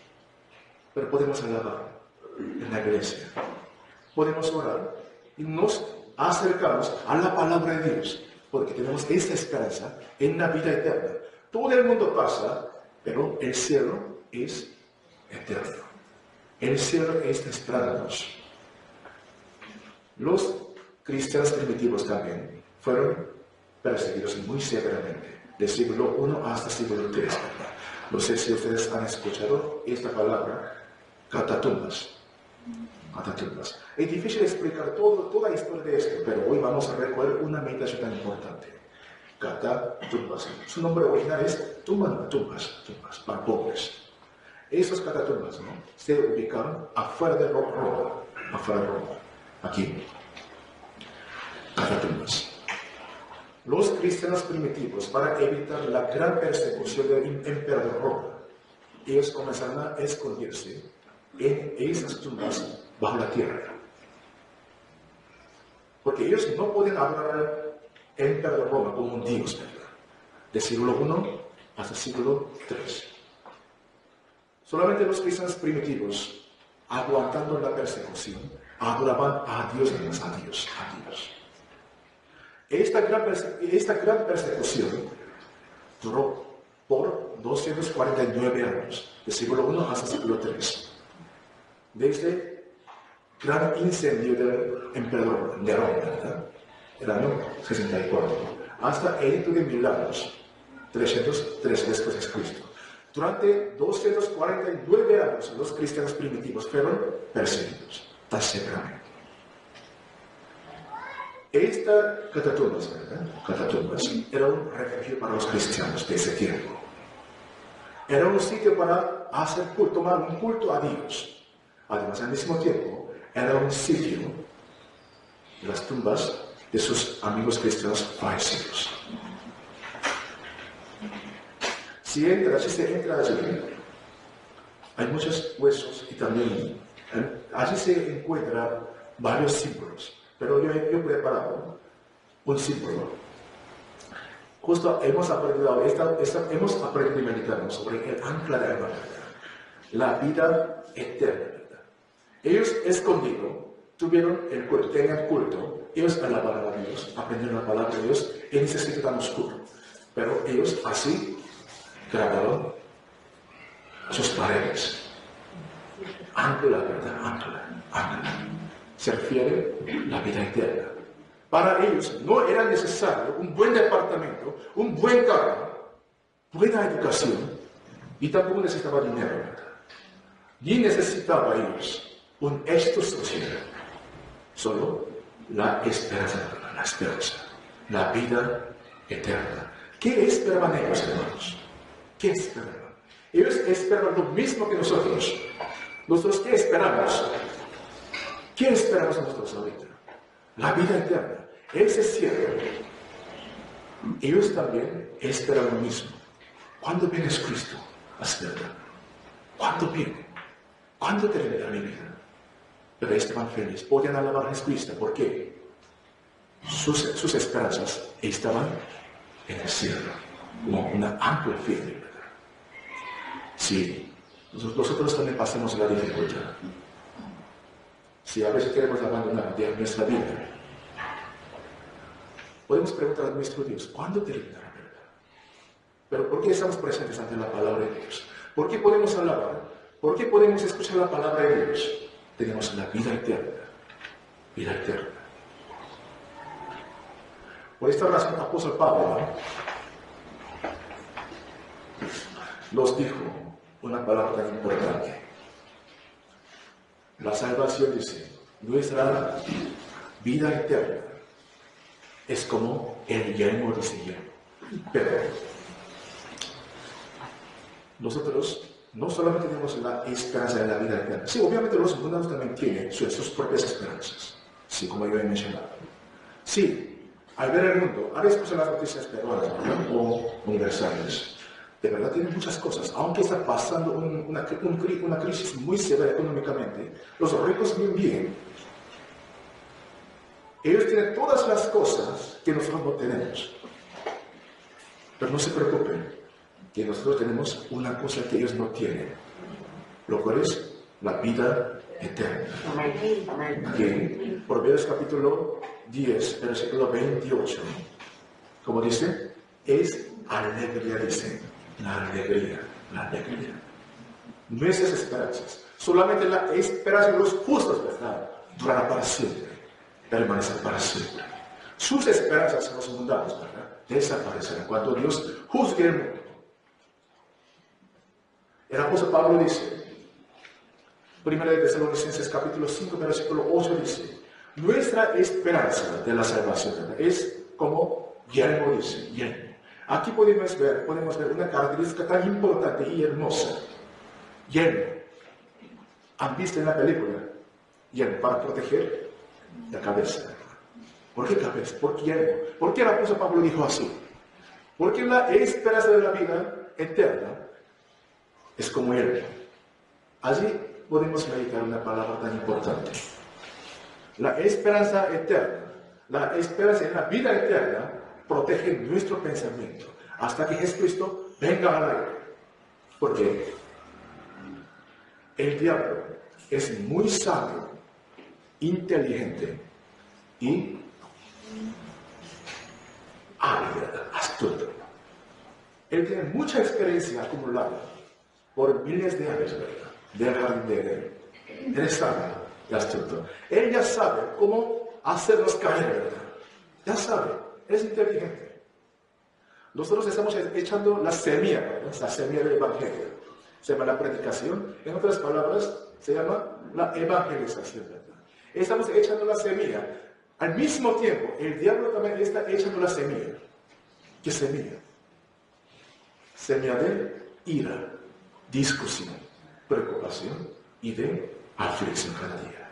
Speaker 1: pero podemos alabar en la iglesia. Podemos orar y nos acercamos a la palabra de Dios, porque tenemos esta esperanza en la vida eterna. Todo el mundo pasa, pero el cielo es eterno. El cielo está esperándonos. Los cristianos primitivos también fueron perseguidos muy severamente, del siglo I hasta el siglo III. No sé si ustedes han escuchado esta palabra, catatumbas. Catatumbas. Es difícil explicar toda la historia de esto, pero hoy vamos a recoger una meditación tan importante. Catatumbas. Su nombre original es tumbas para pobres. Esas catatumbas, ¿no?, se ubicaron afuera de Roma, aquí. Catatumbas. Los cristianos primitivos, para evitar la gran persecución del emperador Roma, ellos comenzaron a esconderse en esas tumbas bajo la tierra. Porque ellos no pueden hablar al emperador Roma como un dios, ¿verdad?, del siglo I hasta el siglo III. Solamente los cristianos primitivos, aguantando la persecución, adoraban a Dios y más a Dios. Esta gran persecución duró por 249 años, del siglo I hasta el siglo III. Desde el gran incendio del emperador Nerón, ¿verdad?, el año 64, hasta el edicto de Milagros, 313 después de Cristo. Durante 249 años, los cristianos primitivos fueron perseguidos tan severamente. Esta catatumbas, ¿verdad?, catatumbas, era un refugio para los cristianos de ese tiempo. Era un sitio para hacer culto, tomar un culto a Dios. Además, al mismo tiempo, era un sitio, las tumbas de sus amigos cristianos fallecidos. Si se entra allí, hay muchos huesos y también allí se encuentran varios símbolos. Pero yo he preparado un símbolo. Justo hemos aprendido a meditar sobre el ancla de alma, la vida eterna, ¿verdad? Ellos escondidos tuvieron el culto, tenían culto, ellos alabaron a Dios, aprendieron la palabra de Dios en ese sitio tan oscuro. Pero ellos así grabaron sus paredes. Ancla, ¿verdad? Ancla. Se refiere a la vida eterna. Para ellos no era necesario un buen departamento, un buen carro, buena educación, y tampoco necesitaba dinero, ¿verdad? Ni necesitaba ellos un éxito social, solo la esperanza, la vida eterna. ¿Qué esperaban ellos, hermanos? ¿Qué esperaban? Ellos esperaban lo mismo que nosotros. ¿Nosotros qué esperamos? ¿Qué esperamos nosotros ahorita? La vida eterna, ese cielo. Ellos también esperan lo mismo. ¿Cuándo viene Cristo? ¿Cuándo viene? ¿Cuándo terminará mi vida? Pero estaban felices, podían alabar a Jesucristo. ¿Por qué? Sus esperanzas estaban en el cielo, como una ancla firme, ¿verdad? Sí, nosotros también pasamos la dificultad. Si a veces queremos abandonar nuestra vida, podemos preguntar a nuestro Dios, ¿cuándo terminará, verdad? Pero ¿por qué estamos presentes ante la palabra de Dios? ¿Por qué podemos alabar? ¿Por qué podemos escuchar la palabra de Dios? Tenemos la vida eterna. Vida eterna. Por esta razón, el apóstol Pablo nos dijo una palabra tan importante. La salvación, dice, nuestra vida eterna es como el yelmo de ese yelmo. Pero nosotros no solamente tenemos la esperanza de la vida eterna. Sí, obviamente los mundanos también tienen sus propias esperanzas. Sí, como yo he mencionado. Sí, al ver el mundo, a veces las noticias peruanas o universales, de verdad tiene muchas cosas, aunque está pasando una crisis muy severa económicamente, los ricos viven bien. Ellos tienen todas las cosas que nosotros no tenemos. Pero no se preocupen, que nosotros tenemos una cosa que ellos no tienen, lo cual es la vida eterna.
Speaker 2: Amén. Amén.
Speaker 1: Aquí, Proverbios capítulo 10, versículo 28, como dice, es alegría, dice, la alegría. Nuestras esperanzas, solamente la esperanza de los justos, ¿verdad?, durará para siempre, permanecerá para siempre. Sus esperanzas en los mundanos, ¿verdad?, desaparecerán cuando Dios juzgue el mundo. El apóstol Pablo dice, 1 de Tesalonicenses capítulo 5, versículo 8 dice, nuestra esperanza de la salvación, ¿verdad?, es como yelmo, dice, yelmo. Aquí podemos ver una característica tan importante y hermosa. Yelmo. ¿Han visto en la película? Yelmo para proteger la cabeza. ¿Por qué cabeza? ¿Por qué yelmo? ¿Por qué el apóstol Pablo dijo así? Porque la esperanza de la vida eterna es como yelmo. Allí podemos meditar una palabra tan importante. La esperanza eterna, la esperanza en la vida eterna, protege nuestro pensamiento hasta que Jesucristo venga al aire. Porque el diablo es muy sabio, inteligente y hábil, astuto. Él tiene mucha experiencia acumulada por miles de años, ¿verdad?, del jardín de Edén. Él es sabio y astuto. Él ya sabe cómo hacernos caer, ¿verdad? Ya sabe. Es inteligente. Nosotros estamos echando la semilla, ¿verdad?, la semilla del Evangelio. Se llama la predicación. En otras palabras, se llama la evangelización, ¿verdad? Estamos echando la semilla. Al mismo tiempo, el diablo también está echando la semilla. ¿Qué semilla? Semilla de ira, discusión, preocupación y de aflicción cada día.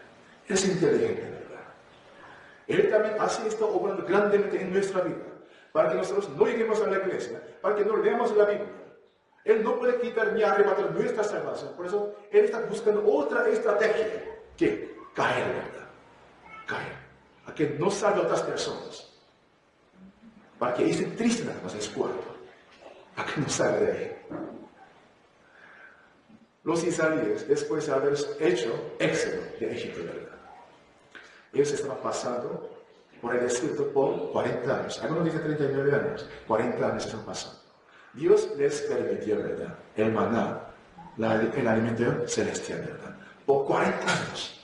Speaker 1: Es inteligente, ¿verdad? Él también hace esto obrando grandemente en nuestra vida, para que nosotros no lleguemos a la iglesia, para que no leamos la Biblia. Él no puede quitar ni arrebatar nuestra salvación. Por eso, Él está buscando otra estrategia. ¿Qué? Caer, ¿verdad? Caer. A que no salve a otras personas. Para que estén tristes nada más en su cuarto. A que no salga de ahí. Los israelíes, después de haber hecho éxodo de Egipto, ¿verdad?, ellos estaban pasando por el desierto por 40 años. Algunos dicen 39 años. 40 años están pasando. Dios les permitió, ¿verdad?, el maná, el alimento celestial, ¿verdad?, por 40 años.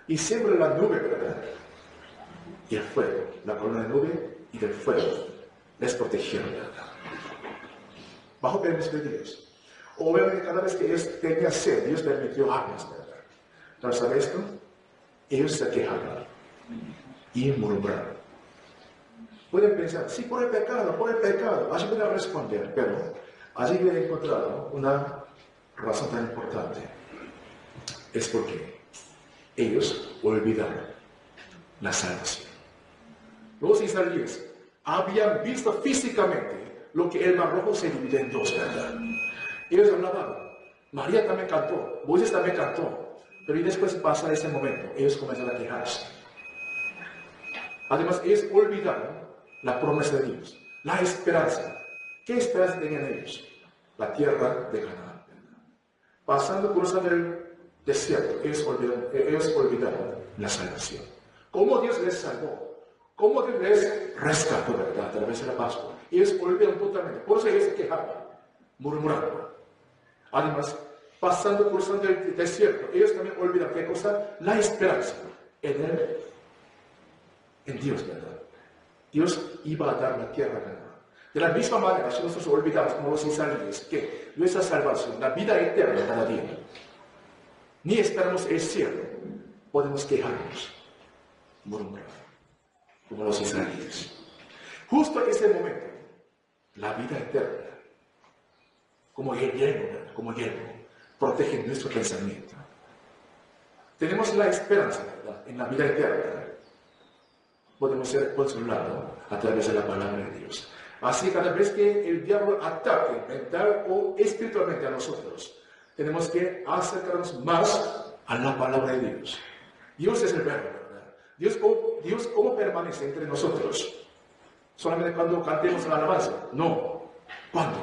Speaker 1: Y siempre la nube, ¿verdad?, y el fuego, la columna de nube y del fuego, les protegieron, ¿verdad?, bajo permiso de Dios. Obviamente, cada vez que ellos tenían sed, Dios permitió aguas, ¿verdad? Entonces, ¿sabes esto? Ellos se quejaron y murmuraron. Pueden pensar, sí, por el pecado. Allí pueden responder, pero allí he encontrado una razón tan importante. Es porque ellos olvidaron la salvación. Los israelíes habían visto físicamente lo que el Mar Rojo se divide en dos, ¿verdad? Ellos hablaban. María también cantó, Moisés también cantó. Pero y después pasa ese momento, ellos comienzan a quejarse. Además, ellos olvidaron la promesa de Dios, la esperanza. ¿Qué esperanza tenían ellos? La tierra de Canaán. Pasando, cruzando el desierto, ellos olvidaron la salvación. ¿Cómo Dios les salvó? ¿Cómo Dios les rescató, verdad, a través de la Pascua? Ellos olvidaron totalmente. Por eso ellos se quejaban, murmuraban. Además, cruzando el desierto, ellos también olvidan qué cosa, la esperanza en Dios, ¿verdad? Dios iba a dar la tierra a Canaán. De la misma manera, si nosotros olvidamos, como los israelíes, que nuestra salvación, la vida eterna cada día, ni esperamos el cielo, podemos quejarnos, murmurar, como los israelíes. Justo en ese momento, la vida eterna, como yelmo, protege nuestro pensamiento. Tenemos la esperanza, ¿verdad?, en la vida eterna. Podemos ser consolados a través de la palabra de Dios. Así cada vez que el diablo ataque mental o espiritualmente a nosotros, tenemos que acercarnos más a la palabra de Dios. Dios es el verbo, ¿verdad? Dios ¿cómo permanece entre nosotros? ¿Solamente cuando cantemos la alabanza? No. ¿Cuándo?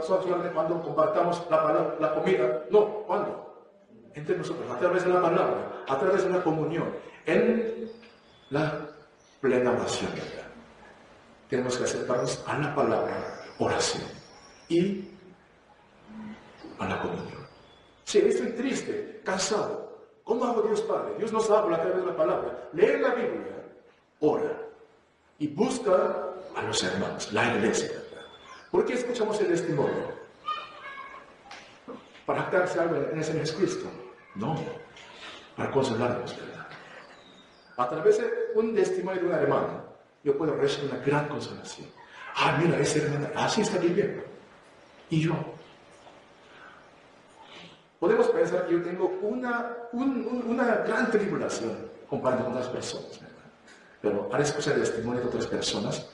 Speaker 1: ¿Solamente cuando compartamos la comida? No. ¿Cuándo? Entre nosotros, a través de la palabra, a través de la comunión, en la plena oración, ¿verdad? Tenemos que acercarnos a la palabra, oración, y a la comunión. Si estoy triste, cansado, ¿cómo hago Dios Padre? Dios nos habla a través de la palabra. Lee la Biblia, ora, y busca a los hermanos, la iglesia, ¿verdad? ¿Por qué escuchamos el testimonio? ¿Para jactarse algo en ese Jesucristo? No, para consolarnos, ¿verdad? A través de un testimonio de una hermana, yo puedo recibir una gran consolación. Ah, mira, esa hermana, así está viviendo. Y yo. Podemos pensar que yo tengo una gran tribulación comparando con otras personas, ¿verdad? Pero al escuchar el testimonio de otras personas,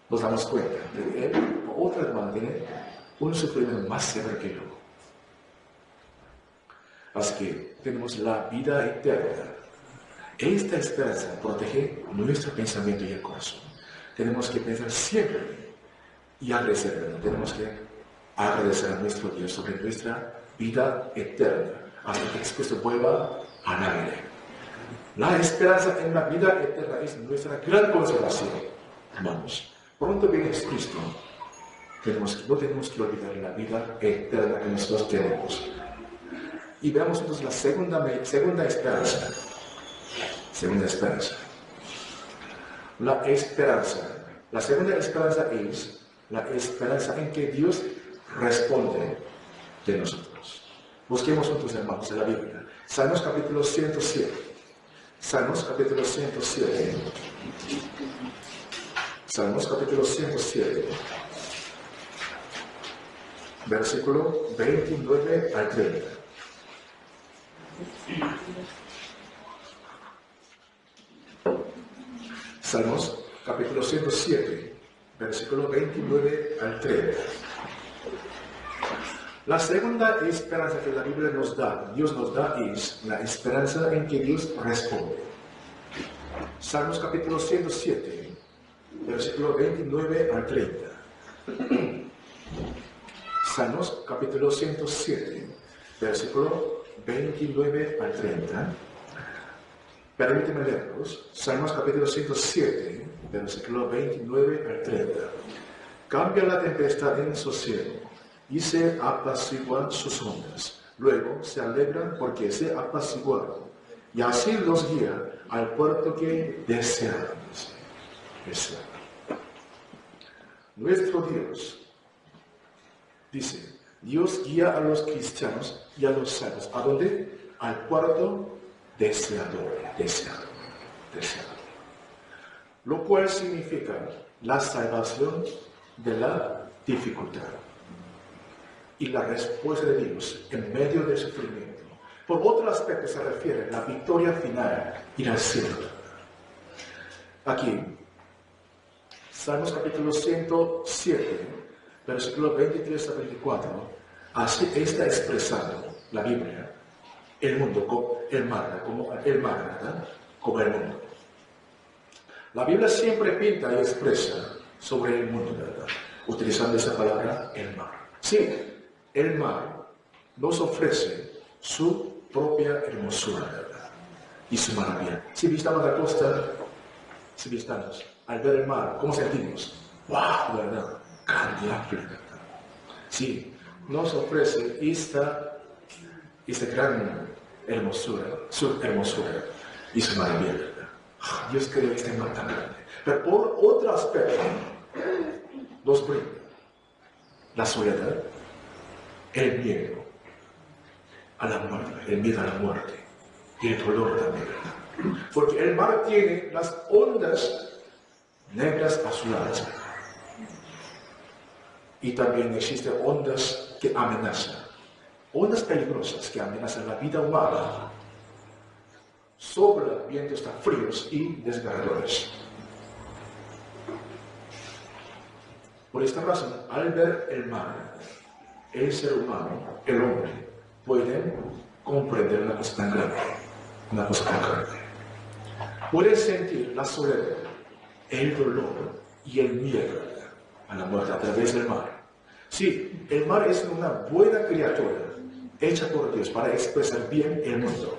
Speaker 1: nos damos cuenta de que él o otra hermana tiene un sufrimiento más severo que yo. Así que tenemos la vida eterna. Esta esperanza protege nuestro pensamiento y el corazón. Tenemos que pensar siempre y agradecer. Tenemos que agradecer a nuestro Dios sobre nuestra vida eterna, hasta que Jesucristo vuelva al aire. La esperanza en la vida eterna es nuestra gran consolación, hermanos. Pronto viene Jesucristo. No tenemos que olvidar la vida eterna que nosotros tenemos. Y veamos entonces la segunda esperanza. Segunda esperanza. La esperanza. La segunda esperanza es la esperanza en que Dios responde de nosotros. Busquemos juntos, hermanos, en la Biblia. Salmos capítulo 107. Salmos capítulo 107. Salmos capítulo 107. Versículo 29 al 30. Salmos capítulo 107, versículo 29 al 30. La segunda esperanza que la Biblia nos da, Dios nos da, es la esperanza en que Dios responde. Salmos capítulo 107, versículo 29 al 30. Salmos capítulo 107, versículo 29 al 30. Permíteme leerlos. Salmos capítulo 107, versículo 29 al 30. Cambia la tempestad en sosiego y se apaciguan sus ondas. Luego se alegran porque se apaciguaron. Y así los guía al puerto que desean. Nuestro Dios, dice, Dios guía a los cristianos y a los salvos. ¿A dónde? Al puerto deseador. Lo cual significa la salvación de la dificultad y la respuesta de Dios en medio del sufrimiento. Por otro aspecto se refiere a la victoria final y al cielo. Aquí, Salmos capítulo 107, versículo 23 a 24, así está expresado la Biblia, el mundo como el mar, ¿verdad? Como el mundo. La Biblia siempre pinta y expresa sobre el mundo, ¿verdad? Utilizando esa palabra, el mar. Sí, el mar nos ofrece su propia hermosura, ¿verdad? Y su maravilla. Si visitamos la costa, al ver el mar, ¿cómo sentimos? ¡Wow! ¿Verdad? Grande, amplio, ¿verdad? Sí, nos ofrece esta gran hermosura, su hermosura y su maravilla, ¿verdad? Dios creó este mar tan grande. Pero por otro aspecto, nos brinda la soledad, el miedo a la muerte, el miedo a la muerte y el dolor también, ¿verdad? Porque el mar tiene las ondas negras azuladas. Y también existen ondas que amenazan, ondas peligrosas que amenazan la vida humana. Soplan vientos tan fríos y desgarradores. Por esta razón, al ver el mal, el ser humano, el hombre, puede comprender una cosa tan grande, una cosa tan grande. Puede sentir la soledad, el dolor y el miedo a la muerte a través del mar. Sí, el mar es una buena criatura hecha por Dios para expresar bien el mundo.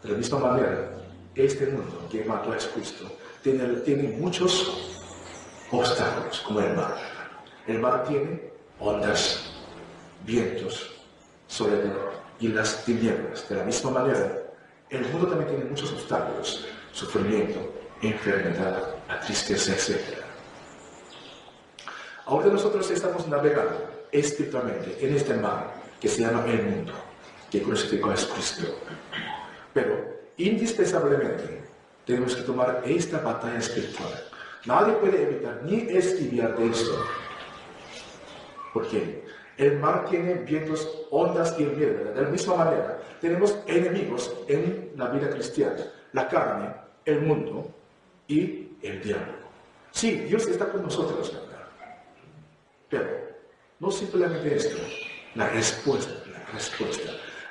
Speaker 1: De la misma manera, este mundo que mató a Jesucristo tiene muchos obstáculos, como el mar. El mar tiene ondas, vientos, soledad y las tinieblas. De la misma manera, el mundo también tiene muchos obstáculos, sufrimiento, enfermedad, la tristeza, etc. Ahora nosotros estamos navegando espiritualmente en este mar que se llama el mundo, que crucificó a Jesucristo. Pero indispensablemente tenemos que tomar esta batalla espiritual. Nadie puede evitar ni esquivar de esto. Porque el mar tiene vientos, ondas y el miedo. De la misma manera, tenemos enemigos en la vida cristiana: la carne, el mundo y el diablo. Sí, Dios está con nosotros, ¿verdad? Pero no simplemente esto, la respuesta.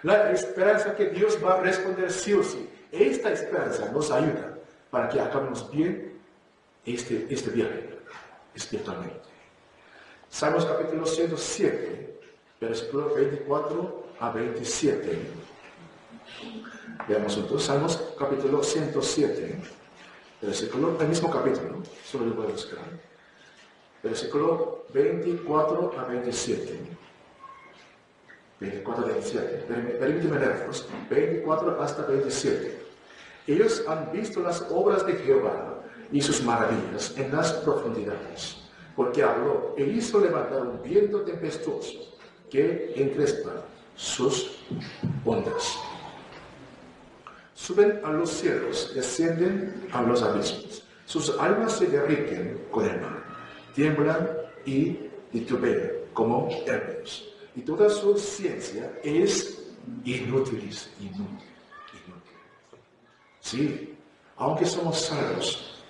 Speaker 1: La esperanza que Dios va a responder sí o sí. Esta esperanza nos ayuda para que acabemos bien este viaje espiritualmente. Salmos capítulo 107, versículos 24 a 27. Veamos juntos, Salmos capítulo 107, versículo, el mismo capítulo, solo lo voy a buscar. Versículo 24 a 27. 24 a 27. Permíteme leerlos. 24 hasta 27. Ellos han visto las obras de Jehová y sus maravillas en las profundidades, porque habló e hizo levantar un viento tempestuoso que encrespa sus ondas. Suben a los cielos, descienden a los abismos. Sus almas se derriten con el mar, tiemblan y titubean como hermanos. Y toda su ciencia es inútil. Sí, aunque somos salvos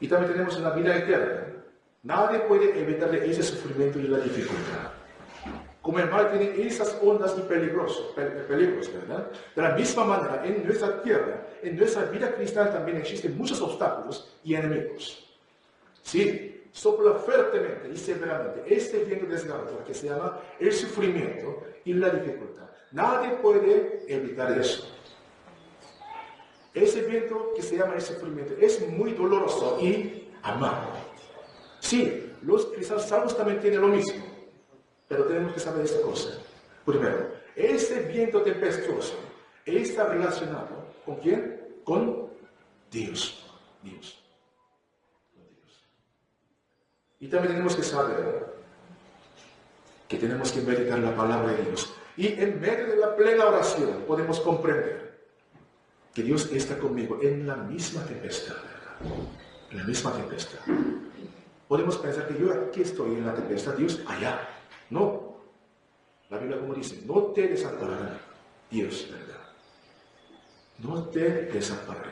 Speaker 1: y también tenemos una vida eterna, nadie puede evitarle ese sufrimiento y la dificultad. Como el mar tiene esas ondas y peligros, ¿verdad? De la misma manera, en nuestra tierra, en nuestra vida cristiana también existen muchos obstáculos y enemigos. Sí, sopla fuertemente y severamente este viento desgarrador que se llama el sufrimiento y la dificultad. Nadie puede evitar eso. Ese viento que se llama el sufrimiento es muy doloroso y amargo. Sí, los cristianos salvos también tienen lo mismo. Pero tenemos que saber esta cosa. Primero, este viento tempestuoso está relacionado ¿con quién? Con Dios. Y también tenemos que saber que tenemos que meditar la palabra de Dios. Y en medio de la plena oración podemos comprender que Dios está conmigo en la misma tempestad. En la misma tempestad. Podemos pensar que yo aquí estoy en la tempestad, Dios allá. No. La Biblia como dice, no te desamparará Dios, ¿verdad? No te desamparará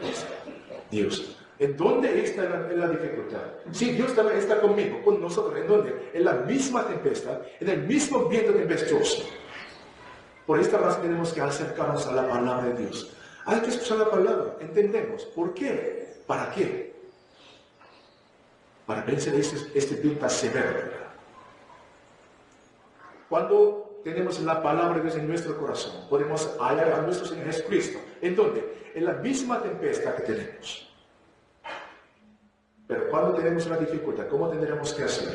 Speaker 1: Dios. ¿En dónde está la dificultad? Sí, Dios también está conmigo, con nosotros. ¿En dónde? En la misma tempestad, en el mismo viento tempestuoso. Por esta razón tenemos que acercarnos a la palabra de Dios. Hay que escuchar la palabra, entendemos. ¿Por qué? ¿Para qué? Para vencer este viento severo, ¿verdad? Cuando tenemos la palabra de Dios en nuestro corazón, podemos hallar a nuestro Señor Jesucristo. ¿En dónde? En la misma tempestad que tenemos. Pero cuando tenemos una dificultad, ¿cómo tendremos que hacer?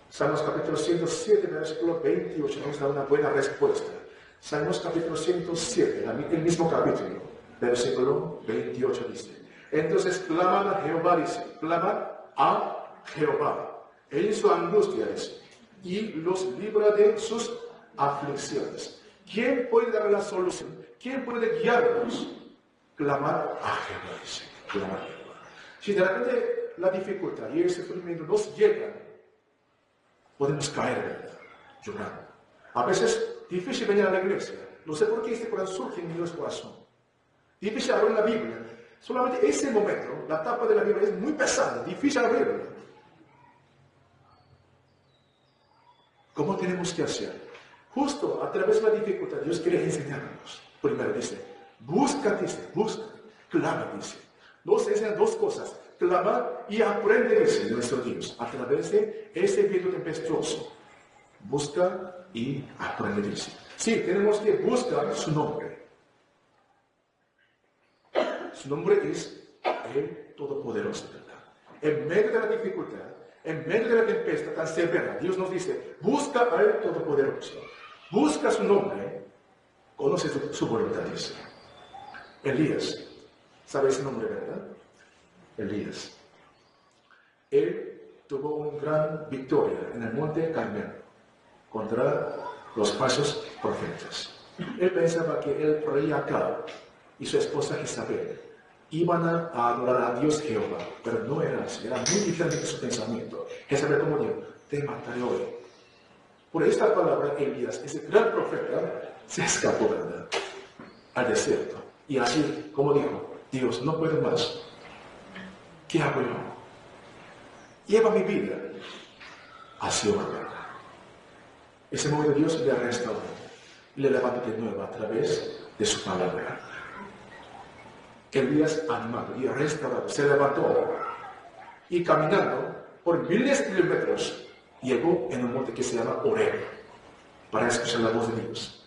Speaker 1: Salmos capítulo 107, versículo 28, nos da una buena respuesta. Salmos capítulo 107, el mismo capítulo, versículo 28 dice: entonces claman a Jehová, dice, claman a Jehová en su angustia, dice, y los libra de sus aflicciones. ¿Quién puede dar la solución? ¿Quién puede guiarnos? Clamar a Jehová, dice, clamar a Jehová. Si de repente la dificultad y el sufrimiento nos llegan, podemos caer, ¿verdad? Llorando. A veces difícil venir a la iglesia. No sé por qué este corazón surge en mi corazón. Difícil abrir la Biblia. Solamente ese momento, la tapa de la Biblia es muy pesada, difícil abrirla. ¿Cómo tenemos que hacer? Justo a través de la dificultad, Dios quiere enseñarnos. Primero dice, busca, clama, dice. Nos enseña dos cosas, clama y aprende, dice nuestro Dios, a través de ese viento tempestuoso. Busca y aprende, dice. Sí, tenemos que buscar su nombre. Su nombre es el Todopoderoso, ¿verdad? En medio de la dificultad, en medio de la tempestad tan severa, Dios nos dice, busca al Todopoderoso. Busca su nombre, conoce su voluntad, dice. Elías, ¿sabe ese nombre, verdad? Elías. Él tuvo una gran victoria en el monte Carmelo contra los falsos profetas. Él pensaba que el rey Acab y su esposa Jezabel iban a adorar a Dios Jehová, pero no era así, era muy diferente su pensamiento. Jezabel como dijo, te mataré hoy. Por esta palabra, Elías, ese gran profeta, se escapó, ¿verdad?, al desierto. Y así, como dijo, Dios, no puedo más. ¿Qué hago yo? Lleva mi vida hacia una verdad. Ese momento Dios le restauró y le levantó de nuevo a través de su palabra. Elías, animado y restaurado, se levantó y caminando por miles de kilómetros, llegó en un monte que se llama Horeb para escuchar la voz de Dios.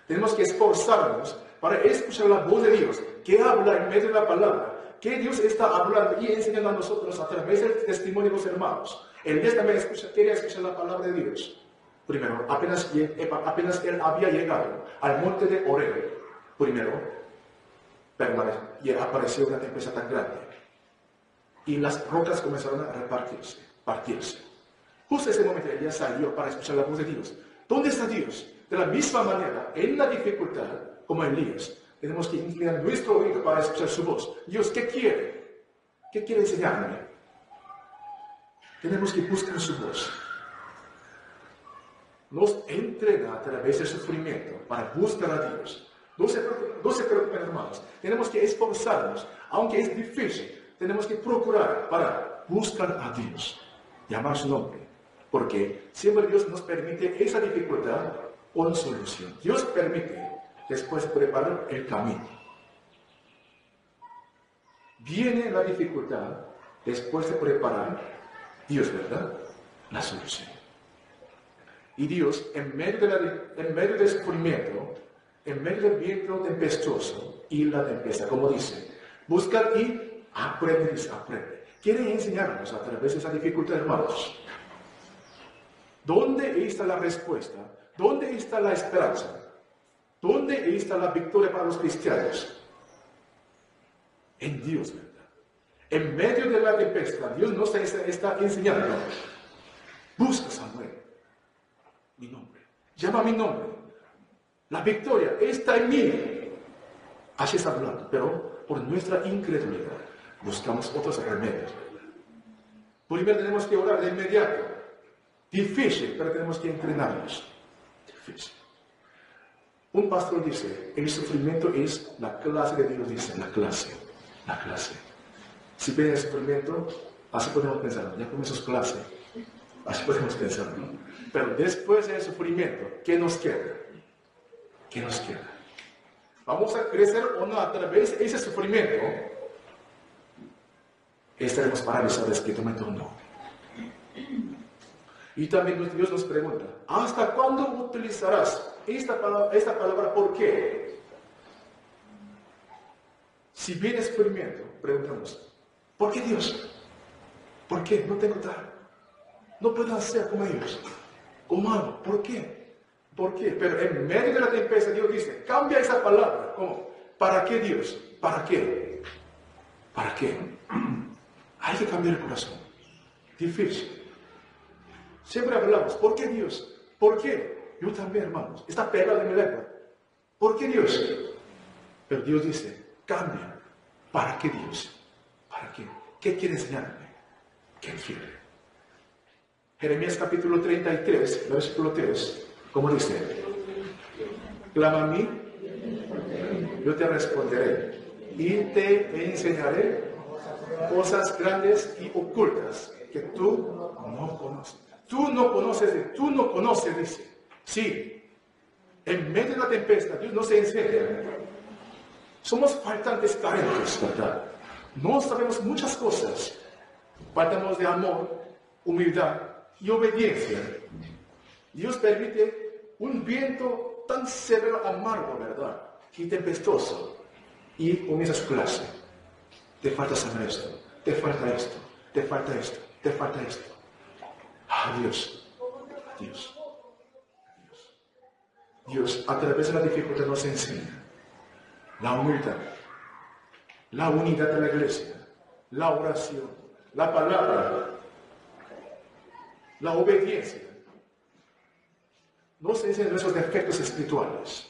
Speaker 1: Tenemos que esforzarnos para escuchar la voz de Dios, que habla en medio de la palabra, que Dios está hablando y enseñando a nosotros a través del testimonio de los hermanos. Elías también quería escuchar la palabra de Dios. Primero, apenas él había llegado al monte de Horeb, y apareció una tempestad tan grande. Y las rocas comenzaron a partirse. Justo ese momento Elías salió para escuchar la voz de Dios. ¿Dónde está Dios? De la misma manera, en la dificultad, como Elías, tenemos que inclinar nuestro oído para escuchar su voz. Dios, ¿qué quiere? ¿Qué quiere enseñarme? Tenemos que buscar su voz. Nos entrena a través del sufrimiento para buscar a Dios. No se preocupen, hermanos. Tenemos que esforzarnos, aunque es difícil. Tenemos que procurar para buscar a Dios, llamar su nombre. Porque siempre Dios nos permite esa dificultad con solución. Dios permite después preparar el camino. Viene la dificultad después de preparar Dios, ¿verdad?, la solución. Y Dios, en medio del sufrimiento, en medio del viento tempestuoso y la tempestad, como dice, busca y aprende. Quiere enseñarnos a través de esa dificultad, hermanos. ¿Dónde está la respuesta? ¿Dónde está la esperanza? ¿Dónde está la victoria para los cristianos? En Dios, ¿verdad? En medio de la tempestad, Dios nos está enseñando. Busca, Samuel, mi nombre. Llama mi nombre. La victoria está en mí. Así está hablando, pero por nuestra incredulidad buscamos otros remedios. Primero tenemos que orar de inmediato. Difícil, pero tenemos que entrenarnos. Difícil. Un pastor dice, el sufrimiento es la clase de Dios, dice, la clase. Si viene el sufrimiento, así podemos pensar, ya comenzó su clase. Así podemos pensar, ¿no? Pero después del sufrimiento, ¿qué nos queda? ¿Qué nos queda? ¿Vamos a crecer o no a través de ese sufrimiento? Estaremos paralizados espiritualmente o no. Y también Dios nos pregunta, ¿hasta cuándo utilizarás esta palabra? ¿Por qué? Si viene sufrimiento, preguntamos, ¿por qué Dios? ¿Por qué? No tengo tal. No puedo hacer como ellos. ¿Cómo hago? ¿Por qué? ¿Por qué? Pero en medio de la tempestad Dios dice, cambia esa palabra. ¿Cómo? ¿Para qué Dios? ¿Para qué? ¿Para qué? Hay que cambiar el corazón. Difícil. Siempre hablamos, ¿por qué Dios? ¿Por qué? Yo también, hermanos. Está pegado en mi lengua. ¿Por qué Dios? Pero Dios dice, cambia. ¿Para qué Dios? ¿Para qué? ¿Qué quiere enseñarme? ¿Qué quiere? Jeremías capítulo 33, versículo 3, ¿cómo dice? Clama a mí, yo te responderé y te enseñaré cosas grandes y ocultas que tú no conoces. tú no conoces, dice. Sí, en medio de la tempestad, Dios no se enseña. Somos faltantes, carentes, ¿verdad? No sabemos muchas cosas. Faltamos de amor, humildad y obediencia. Dios permite un viento tan severo, amargo, ¿verdad? Y tempestuoso. Y comienza su clase. Te falta saber esto, te falta esto, te falta esto, te falta esto. Dios, Dios, Dios. Dios, a través de la dificultad nos enseña la humildad, la unidad de la iglesia, la oración, la palabra, la obediencia. Nos enseña nuestros defectos espirituales.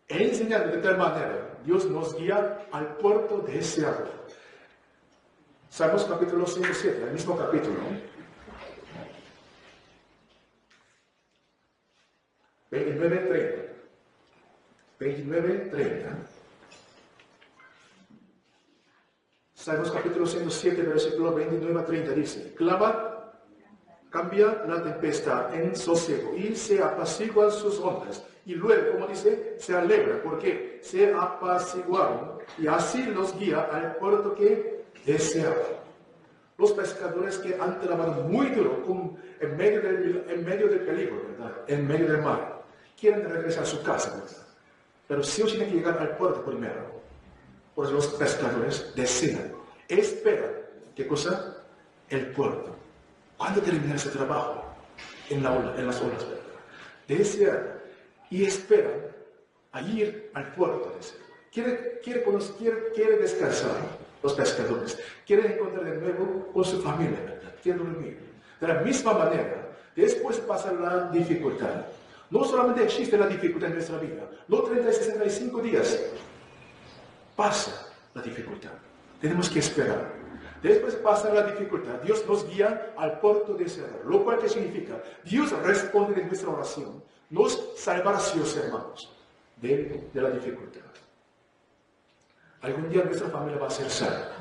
Speaker 1: Enseñando de tal manera, Dios nos guía al puerto deseado. Salmos capítulo 107, el mismo capítulo. 29:30. 29:30. Salmos capítulo 107, versículo 29 a 30 dice: Clama, cambia la tempestad en sosiego y se apaciguan sus ondas. Y luego, como dice, se alegra porque se apaciguaron y así los guía al puerto que deseaban. Los pescadores que han trabajado muy duro en medio del peligro, ¿verdad? En medio del mar, quieren regresar a su casa, ¿verdad? Pero sí o sí tienen que llegar al puerto primero. Por eso los pescadores desean, esperan, ¿qué cosa? El puerto. ¿Cuándo termina ese trabajo? En las olas, ¿verdad? Desean y esperan a ir al puerto. Quiere descansar los pescadores. Quieren encontrar de nuevo con su familia, ¿verdad? Quieren dormir. De la misma manera, después pasa la dificultad. No solamente existe la dificultad en nuestra vida, no 30 y 65 días. Pasa la dificultad. Tenemos que esperar. Después pasa la dificultad. Dios nos guía al puerto deseado. Lo cual, ¿qué significa? Dios responde de nuestra oración. Nos salvará, sí, hermanos, de la dificultad. Algún día nuestra familia va a ser salva.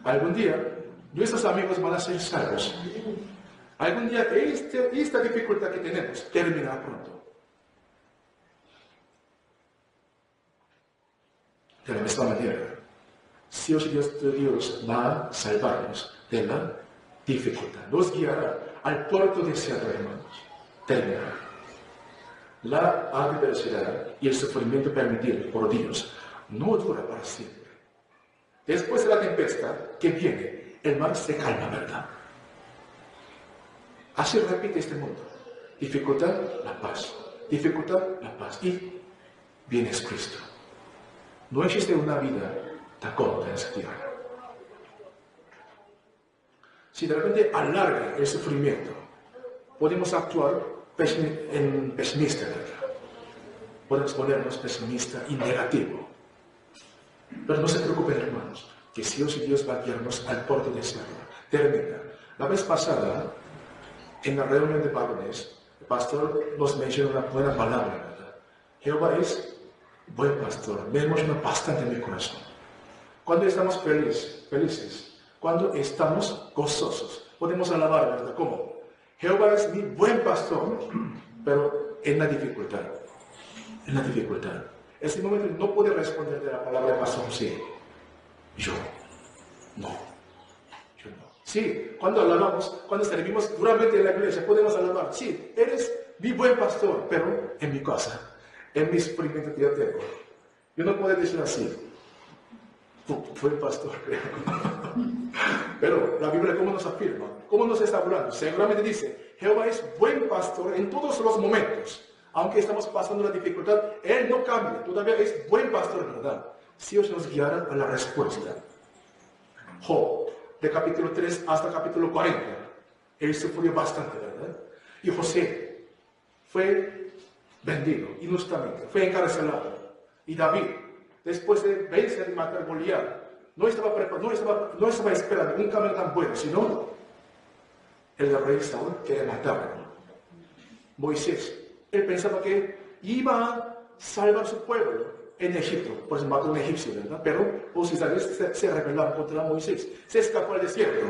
Speaker 1: Algún día nuestros amigos van a ser salvos. Algún día esta dificultad que tenemos terminará pronto. De la misma manera, sí o sí Dios va a salvarnos de la dificultad. Nos guiará al puerto deseado, hermanos. Terminará. La adversidad y el sufrimiento permitido por Dios no dura para siempre. Después de la tempestad que viene, el mar se calma, ¿verdad? Así repite este mundo. Dificultad, la paz. Dificultad, la paz. Y viene Cristo. No existe una vida tan cómoda en esa tierra. Si de repente alarga el sufrimiento, podemos actuar pesimista, ¿verdad? Podemos ponernos pesimista y negativo. Pero no se preocupen, hermanos, que sí o sí Dios va a guiarnos al puerto deseado. Termina. La vez pasada, en la reunión de varones, el pastor nos mencionó una buena palabra, ¿verdad? Jehová es buen pastor. Me emociona bastante en mi corazón. Cuando estamos felices, cuando estamos gozosos, podemos alabar, ¿verdad? ¿Cómo? Jehová es mi buen pastor, pero en la dificultad. En la dificultad. En ese momento no puede responder de la palabra de pastor, sí. Yo no. Sí, cuando alabamos, cuando servimos duramente en la iglesia, podemos alabar. Sí, eres mi buen pastor, pero en mi casa, en mi sufrimiento que yo tengo. Yo no puedo decir así. Buen pastor, creo. Pero la Biblia, ¿cómo nos afirma? ¿Cómo nos está hablando? Seguramente dice, Jehová es buen pastor en todos los momentos. Aunque estamos pasando la dificultad, Él no cambia. Todavía es buen pastor, ¿verdad? Si os nos guiara a la respuesta. Job, de capítulo 3 hasta capítulo 40. Él sufrió bastante, ¿verdad? Y José fue vendido injustamente, fue encarcelado. Y David, después de vencer y matar a Goliat, no estaba esperando un camino tan bueno, sino el rey Saúl quería matarlo. Moisés, él pensaba que iba a salvar su pueblo en Egipto, por eso mató a un egipcio, ¿verdad? Pero los israelitas se rebelaron contra Moisés, se escapó al desierto.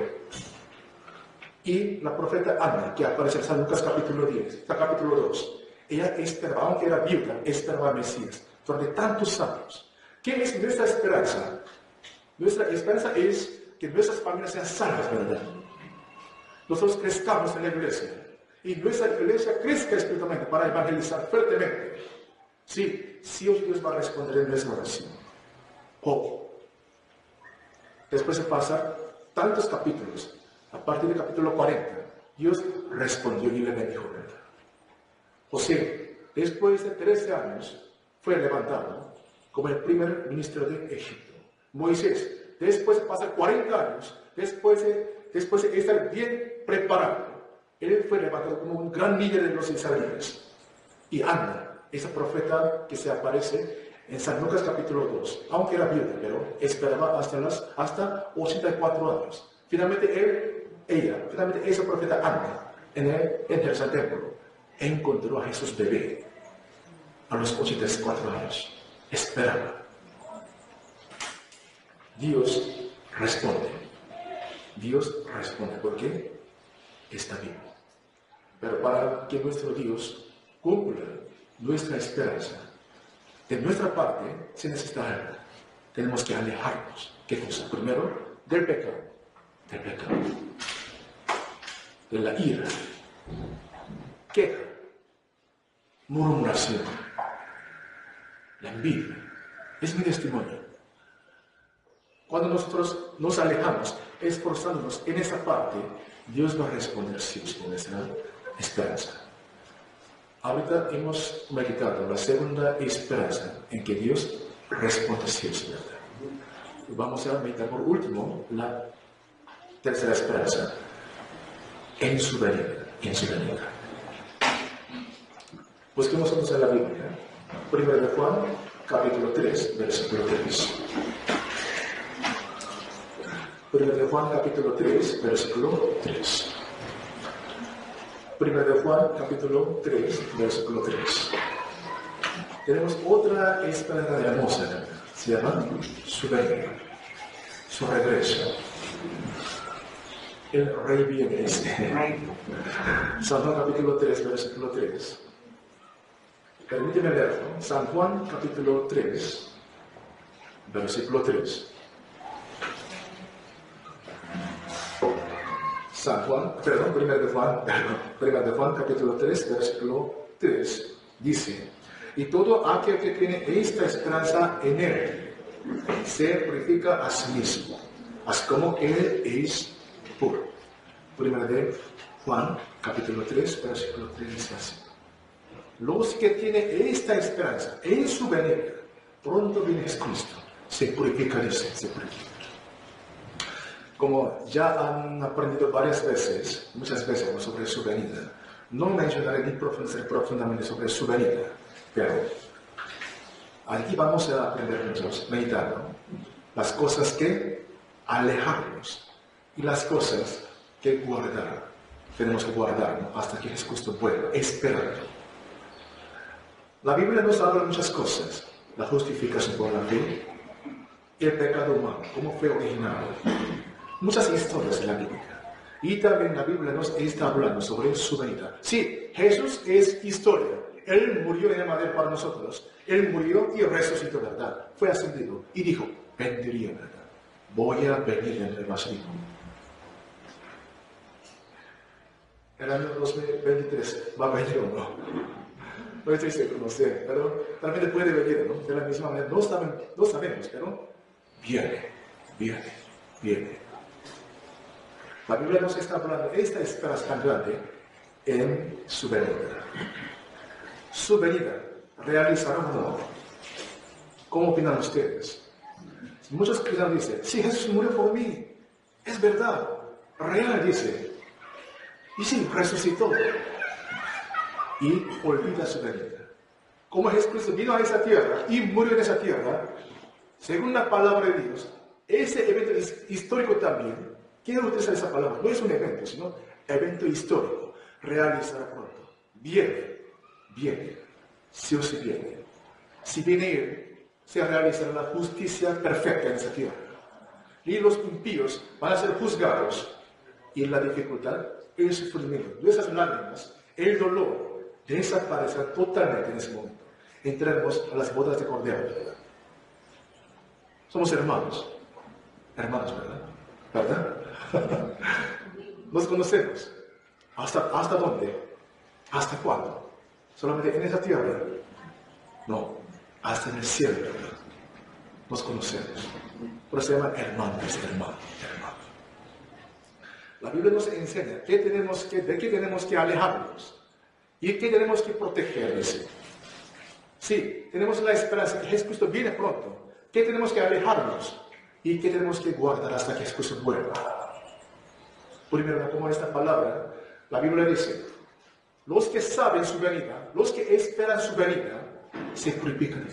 Speaker 1: Y la profeta Ana, que aparece en San Lucas capítulo 10, capítulo 2, ella esperaba, aunque era viuda, esperaba al Mesías durante tantos años. ¿Qué es nuestra esperanza? Nuestra esperanza es que nuestras familias sean salvas, ¿verdad? Nosotros crezcamos en la iglesia y nuestra iglesia crezca espiritualmente para evangelizar fuertemente. Sí, Dios va a responder en nuestra oración. Después de pasar tantos capítulos, a partir del capítulo 40, Dios respondió y le bendijo, ¿verdad? José, después de 13 años, fue levantado como el primer ministro de Egipto. Moisés, después de pasar 40 años, después de estar bien preparado, él fue levantado como un gran líder de los israelíes. Y Ana, esa profeta que se aparece en San Lucas capítulo 2, aunque era viuda, pero esperaba hasta 84 años. Finalmente esa profeta Ana, en el Santo Templo, encontró a Jesús bebé a los 84 años. Esperaba. Dios responde. Dios responde porque está vivo. Pero para que nuestro Dios cumpla nuestra esperanza, de nuestra parte se necesita algo. Tenemos que alejarnos. ¿Qué cosa? Primero, del pecado. De la ira, queja, murmuración, la envidia. Es mi testimonio. Cuando nosotros nos alejamos, esforzándonos en esa parte, Dios va a responder sí con nuestra esperanza. Ahorita hemos meditado la segunda esperanza en que Dios responde sí, ¿verdad? Vamos a meditar por último la tercera esperanza, en su venida. Busquemos entonces en la Biblia, 1 de Juan, capítulo 3, versículo 3. 1 de Juan, capítulo 3, versículo 3. 1 de Juan, capítulo 3, versículo 3. Tenemos otra esperanza hermosa, se llama su venida, su regreso. El rey viene. San Juan capítulo 3, versículo 3. Permíteme leerlo. San Juan capítulo 3, versículo 3. Primera de Juan capítulo 3, versículo 3. Dice, y todo aquel que tiene esta esperanza en él, se purifica a sí mismo, así como él es puro. Primera de Juan, capítulo 3, versículo 3 dice así. Los que tienen esta esperanza en su venida, pronto viene Jesucristo, se purifica, dice, se purifica. Como ya han aprendido muchas veces sobre su venida, no mencionaré ni profundizar profundamente sobre su venida, pero aquí vamos a aprender nosotros, meditando las cosas que alejarnos y las cosas que guardar. Tenemos que guardarnos hasta que Jesucristo vuelva, esperando. La Biblia nos habla de muchas cosas. La justificación por la fe, el pecado humano, cómo fue originado. Muchas historias en la Biblia. Y también la Biblia nos está hablando sobre su venida. Sí, Jesús es historia. Él murió en el madero para nosotros. Él murió y resucitó, ¿verdad? Fue ascendido y dijo, vendría, ¿verdad? Voy a venir en el más rico. El año 2023, ¿va a venir o no? No estoy seguro, no sé, pero realmente puede venir, ¿no? De la misma manera, no sabemos, pero viene. La Biblia nos está hablando de esta esperanza tan grande en su venida. Su venida realizará o no. ¿Cómo opinan ustedes? Muchos cristianos dicen, sí, Jesús murió por mí. Es verdad, real, dice. Y sí, resucitó. Y olvida su venida. Como Jesucristo vino a esa tierra y murió en esa tierra, según la palabra de Dios, ese evento histórico también, quiero utilizar esa palabra, no es un evento, sino evento histórico, realizará pronto. Viene, sí o sí viene. Si viene Él, se realizará la justicia perfecta en esa tierra. Y los impíos van a ser juzgados y la dificultad, el sufrimiento, nuestras lágrimas, el dolor, desaparecerá totalmente en ese momento. Entraremos a las bodas de Cordero, ¿verdad? Somos hermanos, ¿verdad? ¿Verdad? Nos conocemos. ¿Hasta dónde? ¿Hasta cuándo? ¿Solamente en esa tierra? No, hasta en el cielo, ¿verdad? Nos conocemos. Por eso se llama hermanos. La Biblia nos enseña de qué tenemos que alejarnos y qué tenemos que proteger, dice. Sí, tenemos la esperanza que Jesucristo viene pronto. ¿Qué tenemos que alejarnos y qué tenemos que guardar hasta que Jesucristo vuelva? Primero, como esta palabra, la Biblia dice, los que saben su venida, los que esperan su venida, se purifican.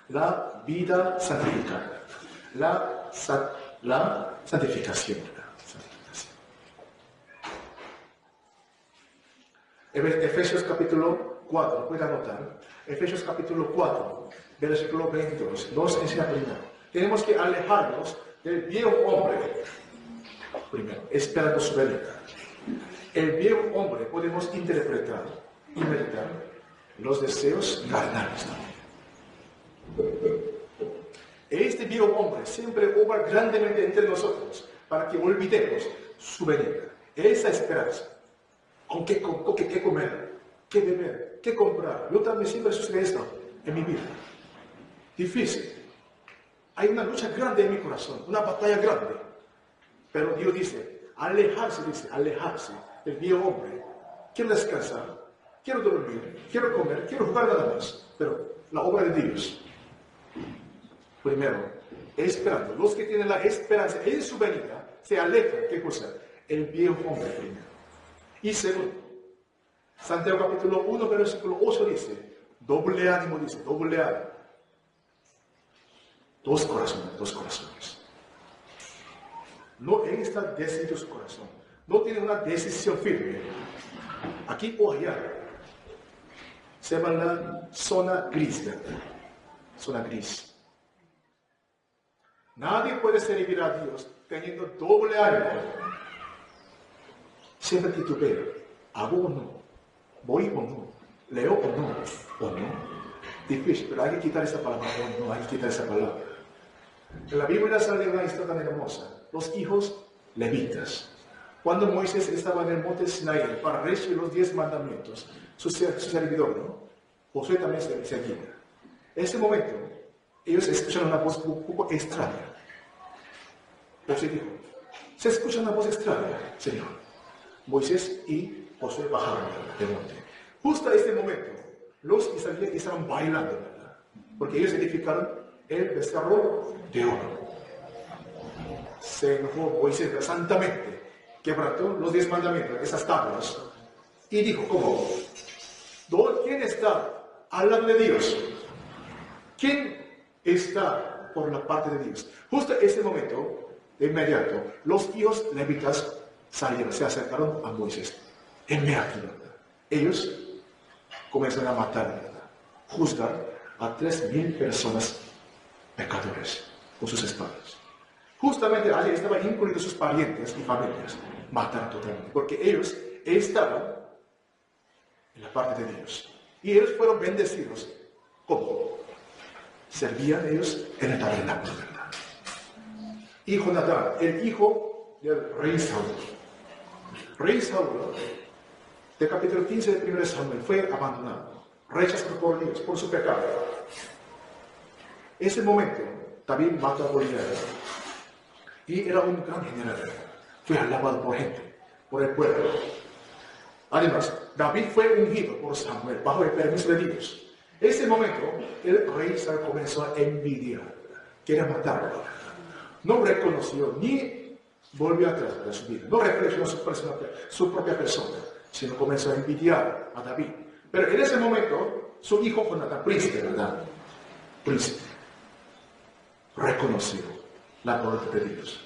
Speaker 1: La vida santificada, la santificación. Efesios capítulo 4, puede anotar. Efesios capítulo 4, versículo 22, nos enseña primero. Tenemos que alejarnos del viejo hombre, primero, esperando su venida. El viejo hombre podemos interpretar y meditar los deseos carnales también. Este viejo hombre siempre obra grandemente entre nosotros para que olvidemos su venida. Esa esperanza. ¿Con qué comer? ¿Qué beber? ¿Qué comprar? Yo también siempre sucede esto en mi vida. Difícil. Hay una lucha grande en mi corazón, una batalla grande. Pero Dios dice, alejarse del viejo hombre. Quiero descansar, quiero dormir, quiero comer, quiero jugar nada más. Pero la obra de Dios. Primero, esperando. Los que tienen la esperanza en su venida se alejan. ¿Qué cosa? El viejo hombre primero. Y segundo, Santiago capítulo 1, versículo 8 dice, doble ánimo. Dos corazones. No está decidido su corazón. No tiene una decisión firme. Aquí o allá. Se llama la zona gris, ¿verdad? Zona gris. Nadie puede servir a Dios teniendo doble ánimo. Siempre titubea. ¿Hago o no? ¿Voy o no? ¿Leo o no? Difícil, pero hay que quitar esa palabra. No, hay que quitar esa palabra. En la Biblia sale una historia tan hermosa. Los hijos levitas. Cuando Moisés estaba en el monte Sinaí para recibir los 10 mandamientos, su servidor, ¿no? Josué también seguía. En ese momento, ellos escuchan una voz un poco extraña. Josué dijo, se escucha una voz extraña, Señor. Moisés y Josué bajaron del monte. Justo en este momento, los israelitas estaban bailando, ¿verdad? Porque ellos edificaron el becerro de oro. Se enojó Moisés santamente, quebrantó los 10 mandamientos, esas tablas, y dijo, ¿cómo? ¿Quién está al lado de Dios? ¿Quién está por la parte de Dios? Justo en ese momento, de inmediato, los hijos levitas salieron, se acercaron a Moisés. Inmediato, ellos comenzaron a matar, ¿verdad? Juzgar a 3,000 personas pecadores con sus espadas. Justamente allí estaban incluidos sus parientes y familias. Mataron totalmente, porque ellos estaban en la parte de Dios. Y ellos fueron bendecidos. ¿Cómo? Servían ellos en el tabernáculo, ¿verdad? Y Jonatán, el hijo del rey Saúl. Rey Saúl, del capítulo 15 de 1 Samuel, fue abandonado, rechazado por Dios, por su pecado. En ese momento, David mató a Goliat. Y era un gran general. Fue alabado por gente, por el pueblo. Además, David fue ungido por Samuel, bajo el permiso de Dios. En ese momento, el rey Saúl comenzó a envidiar, quería matarlo. No reconoció ni volvió atrás de su vida. No reflexionó su propia persona, sino comenzó a envidiar a David. Pero en ese momento, su hijo Jonatán, príncipe, ¿verdad? Príncipe, reconoció la voluntad de Dios.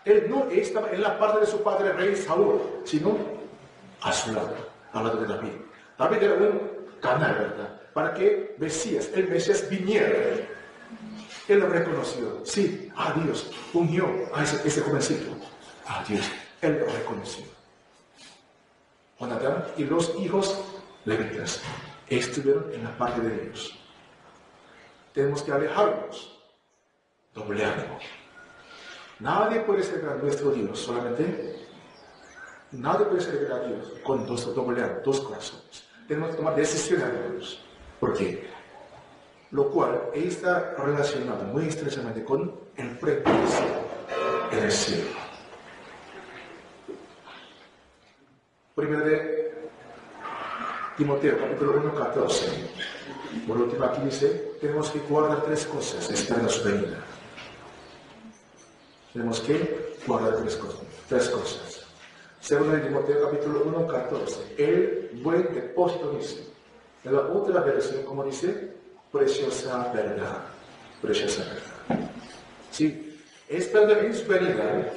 Speaker 1: Él no estaba en la parte de su padre, rey Saúl, sino a su lado, al lado de David. David era un canal, ¿verdad? Para que el Mesías viniera. Él lo reconoció. Sí, Dios ungió a ese jovencito. a Dios. Él lo reconoció. Jonatán y los hijos levitas estuvieron en la parte de Dios. Tenemos que alejarnos. Doble ánimo. Nadie puede servir a nuestro Dios solamente. Nadie puede servir a Dios con doble ánimo, dos corazones. Tenemos que tomar decisiones a Dios. ¿Por qué? Lo cual está relacionado muy estrechamente con el prejuicio en el cielo. Primero de Timoteo, capítulo 1, 14. Por último, aquí dice, tenemos que guardar tres cosas esperando su venida. Tenemos que guardar tres cosas. Segundo de Timoteo, capítulo 1, 14. El buen depósito dice. En la otra versión, como dice, preciosa verdad. Preciosa verdad. Sí, esperando en su venida,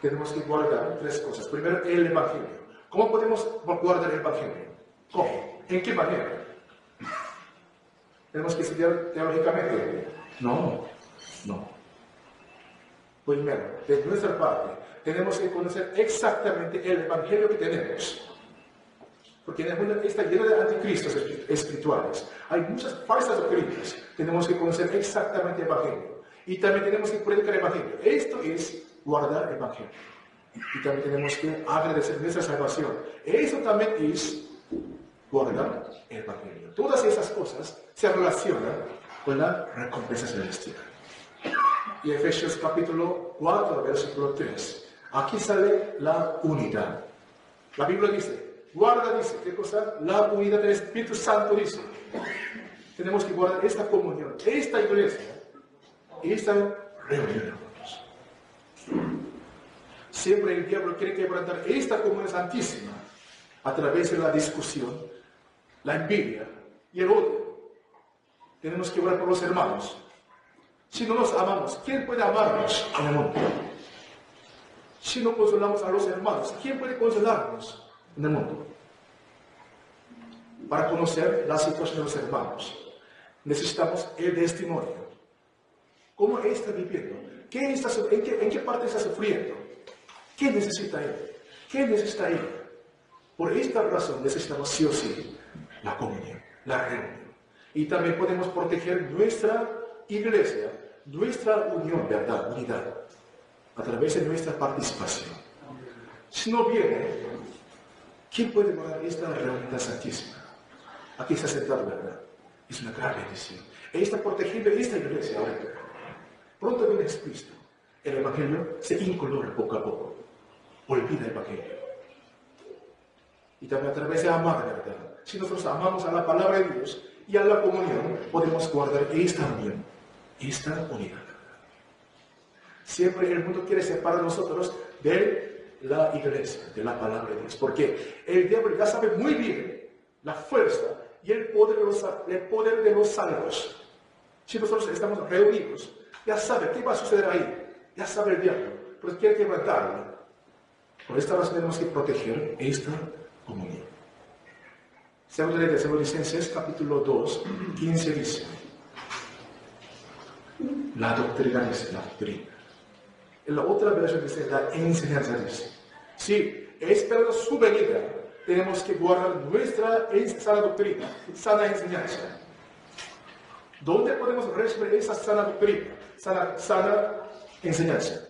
Speaker 1: tenemos que guardar tres cosas. Primero, el Evangelio. ¿Cómo podemos guardar el Evangelio? ¿Cómo? ¿En qué manera? ¿Tenemos que estudiar teológicamente? No. Primero, de nuestra parte, tenemos que conocer exactamente el Evangelio que tenemos. Porque en el mundo está lleno de anticristos espirituales. Hay muchas falsas doctrinas. Tenemos que conocer exactamente el Evangelio. Y también tenemos que predicar el Evangelio. Esto es guardar el Evangelio. Y también tenemos que agradecer nuestra salvación. Eso también es guardar el Evangelio. Todas esas cosas se relacionan con la recompensa celestial. Y Efesios capítulo 4, versículo 3. Aquí sale la unidad. La Biblia dice, guarda, dice, ¿qué cosa? La unidad del Espíritu Santo, dice. Tenemos que guardar esta comunión, esta iglesia, esta reunión. Siempre el diablo quiere quebrantar esta comunión santísima a través de la discusión, la envidia y el odio. Tenemos que orar por los hermanos. Si no nos amamos, ¿quién puede amarnos en el mundo? Si no consolamos a los hermanos, ¿quién puede consolarnos en el mundo? Para conocer la situación de los hermanos, necesitamos el testimonio. ¿Cómo está viviendo? ¿En qué parte está sufriendo? ¿Qué necesita él? ¿Qué necesita ella? Por esta razón necesitamos sí o sí la comunión, la reunión. Y también podemos proteger nuestra iglesia, nuestra unión, ¿verdad? Unidad, a través de nuestra participación. Si no viene, ¿quién puede guardar esta reunión santísima? Aquí está sentado, ¿verdad? Es una gran bendición. Él está protegiendo esta iglesia ahorita. Pronto viene Jesucristo. El Evangelio se incolora poco a poco. Olvida el Evangelio. Y también a través de amar, ¿verdad? Si nosotros amamos a la palabra de Dios y a la comunión, podemos guardar esta unión, esta unidad. Siempre el mundo quiere separar a nosotros de la iglesia, de la palabra de Dios. Porque el diablo ya sabe muy bien la fuerza y el poder de los salvos. Si nosotros estamos reunidos, ya sabe qué va a suceder ahí. Ya sabe el diablo, pero quiere quebrantarlo. Por esta razón tenemos que proteger esta comunión. Segunda de Tesalonicenses, capítulo 2, 15 dice, la doctrina dice, la doctrina. En la otra versión dice, la enseñanza dice. Sí, esperando su venida, tenemos que guardar nuestra sana doctrina, sana enseñanza. ¿Dónde podemos recibir esa sana doctrina, sana enseñanza?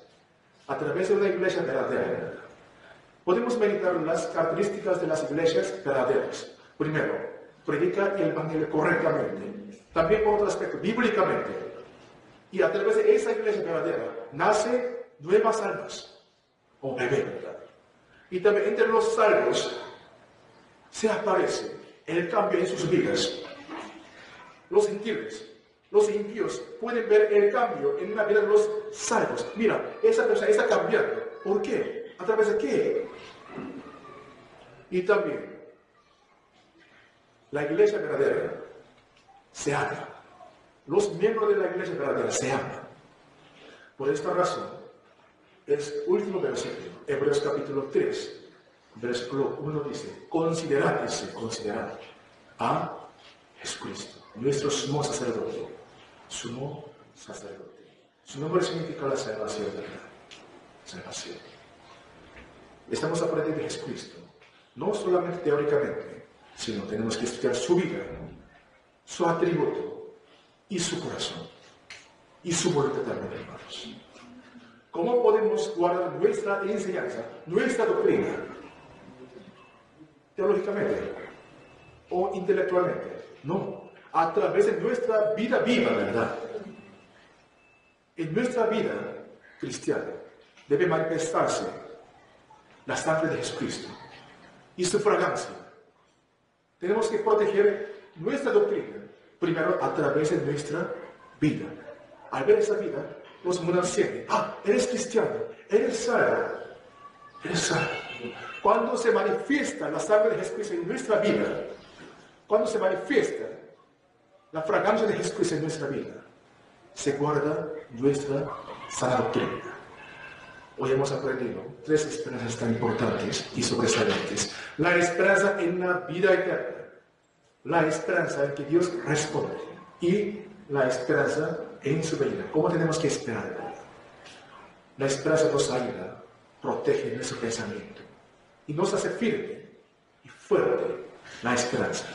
Speaker 1: A través de una iglesia verdadera. Podemos meditar las características de las iglesias verdaderas. Primero, predica el Evangelio correctamente. También, por otro aspecto, bíblicamente. Y a través de esa iglesia verdadera, nace nuevas almas. O bebé, ¿verdad? Y también entre los salvos se aparece el cambio en sus vidas. Los gentiles, los impíos, pueden ver el cambio en la vida de los salvos. Mira, esa persona está cambiando. ¿Por qué? ¿A través de qué? Y también, la iglesia verdadera se ama. Los miembros de la iglesia verdadera se aman. Por esta razón, el último versículo, Hebreos capítulo 3, versículo 1 dice, considerad a Jesucristo, nuestro sumo sacerdote. Sumo sacerdote. Su nombre significa la salvación, ¿verdad? salvación. Estamos aprendiendo de Jesucristo, no solamente teóricamente, sino tenemos que estudiar su vida, su atributo y su corazón y su voluntad también, hermanos. ¿Cómo podemos guardar nuestra enseñanza, nuestra doctrina? Teológicamente o intelectualmente. No, a través de nuestra vida viva, ¿verdad? En nuestra vida cristiana debe manifestarse la sangre de Jesucristo y su fragancia. Tenemos que proteger nuestra doctrina primero a través de nuestra vida. Al ver esa vida, los mundos sienten, eres cristiano, eres salvo, eres salvo. Cuando se manifiesta la sangre de Jesucristo en nuestra vida, cuando se manifiesta la fragancia de Jesucristo en nuestra vida, se guarda nuestra sana doctrina. Hoy hemos aprendido 3 esperanzas tan importantes y sobresalientes. La esperanza en la vida eterna, la esperanza en que Dios responde y la esperanza en su venida. ¿Cómo tenemos que esperar? La esperanza nos ayuda, protege nuestro pensamiento y nos hace firme y fuerte. La esperanza.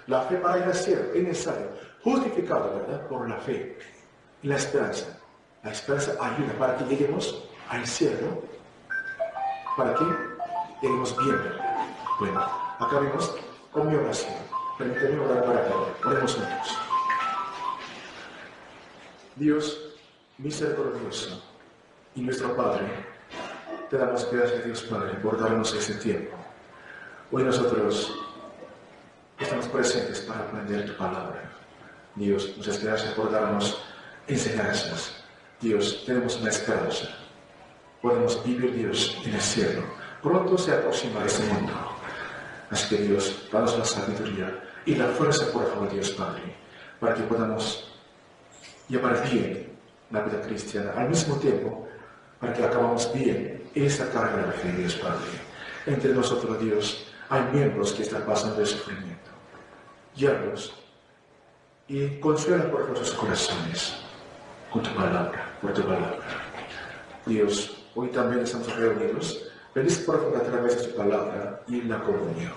Speaker 1: La fe para ir al cielo es necesario, justificado, ¿verdad?, por la fe y la esperanza. La esperanza ayuda para que lleguemos al cielo, para que lleguemos bien, ¿verdad? Bueno, acabemos con mi oración. Permíteme orar para que oremos juntos. Dios misericordioso y nuestro Padre, te damos gracias, Dios Padre, por darnos ese tiempo. Hoy nosotros estamos presentes para aprender tu palabra. Dios, muchas gracias por darnos enseñanzas. Dios, tenemos una esperanza. Podemos vivir, Dios, en el cielo. Pronto se aproxima ese mundo. Así que, Dios, danos la sabiduría y la fuerza, por favor, Dios Padre, para que podamos llevar bien la vida cristiana. Al mismo tiempo, para que acabamos bien esa carga de la fe, Dios Padre. Entre nosotros, Dios, hay miembros que están pasando el sufrimiento. Llámalos y consuela por nuestros corazones con tu palabra, por tu palabra. Dios, hoy también estamos reunidos. Bendice por favor a través de tu palabra y la comunión.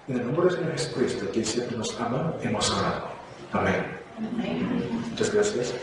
Speaker 1: En el nombre del Señor Jesucristo, quien siempre nos ama, hemos orado. Amén. Muchas gracias.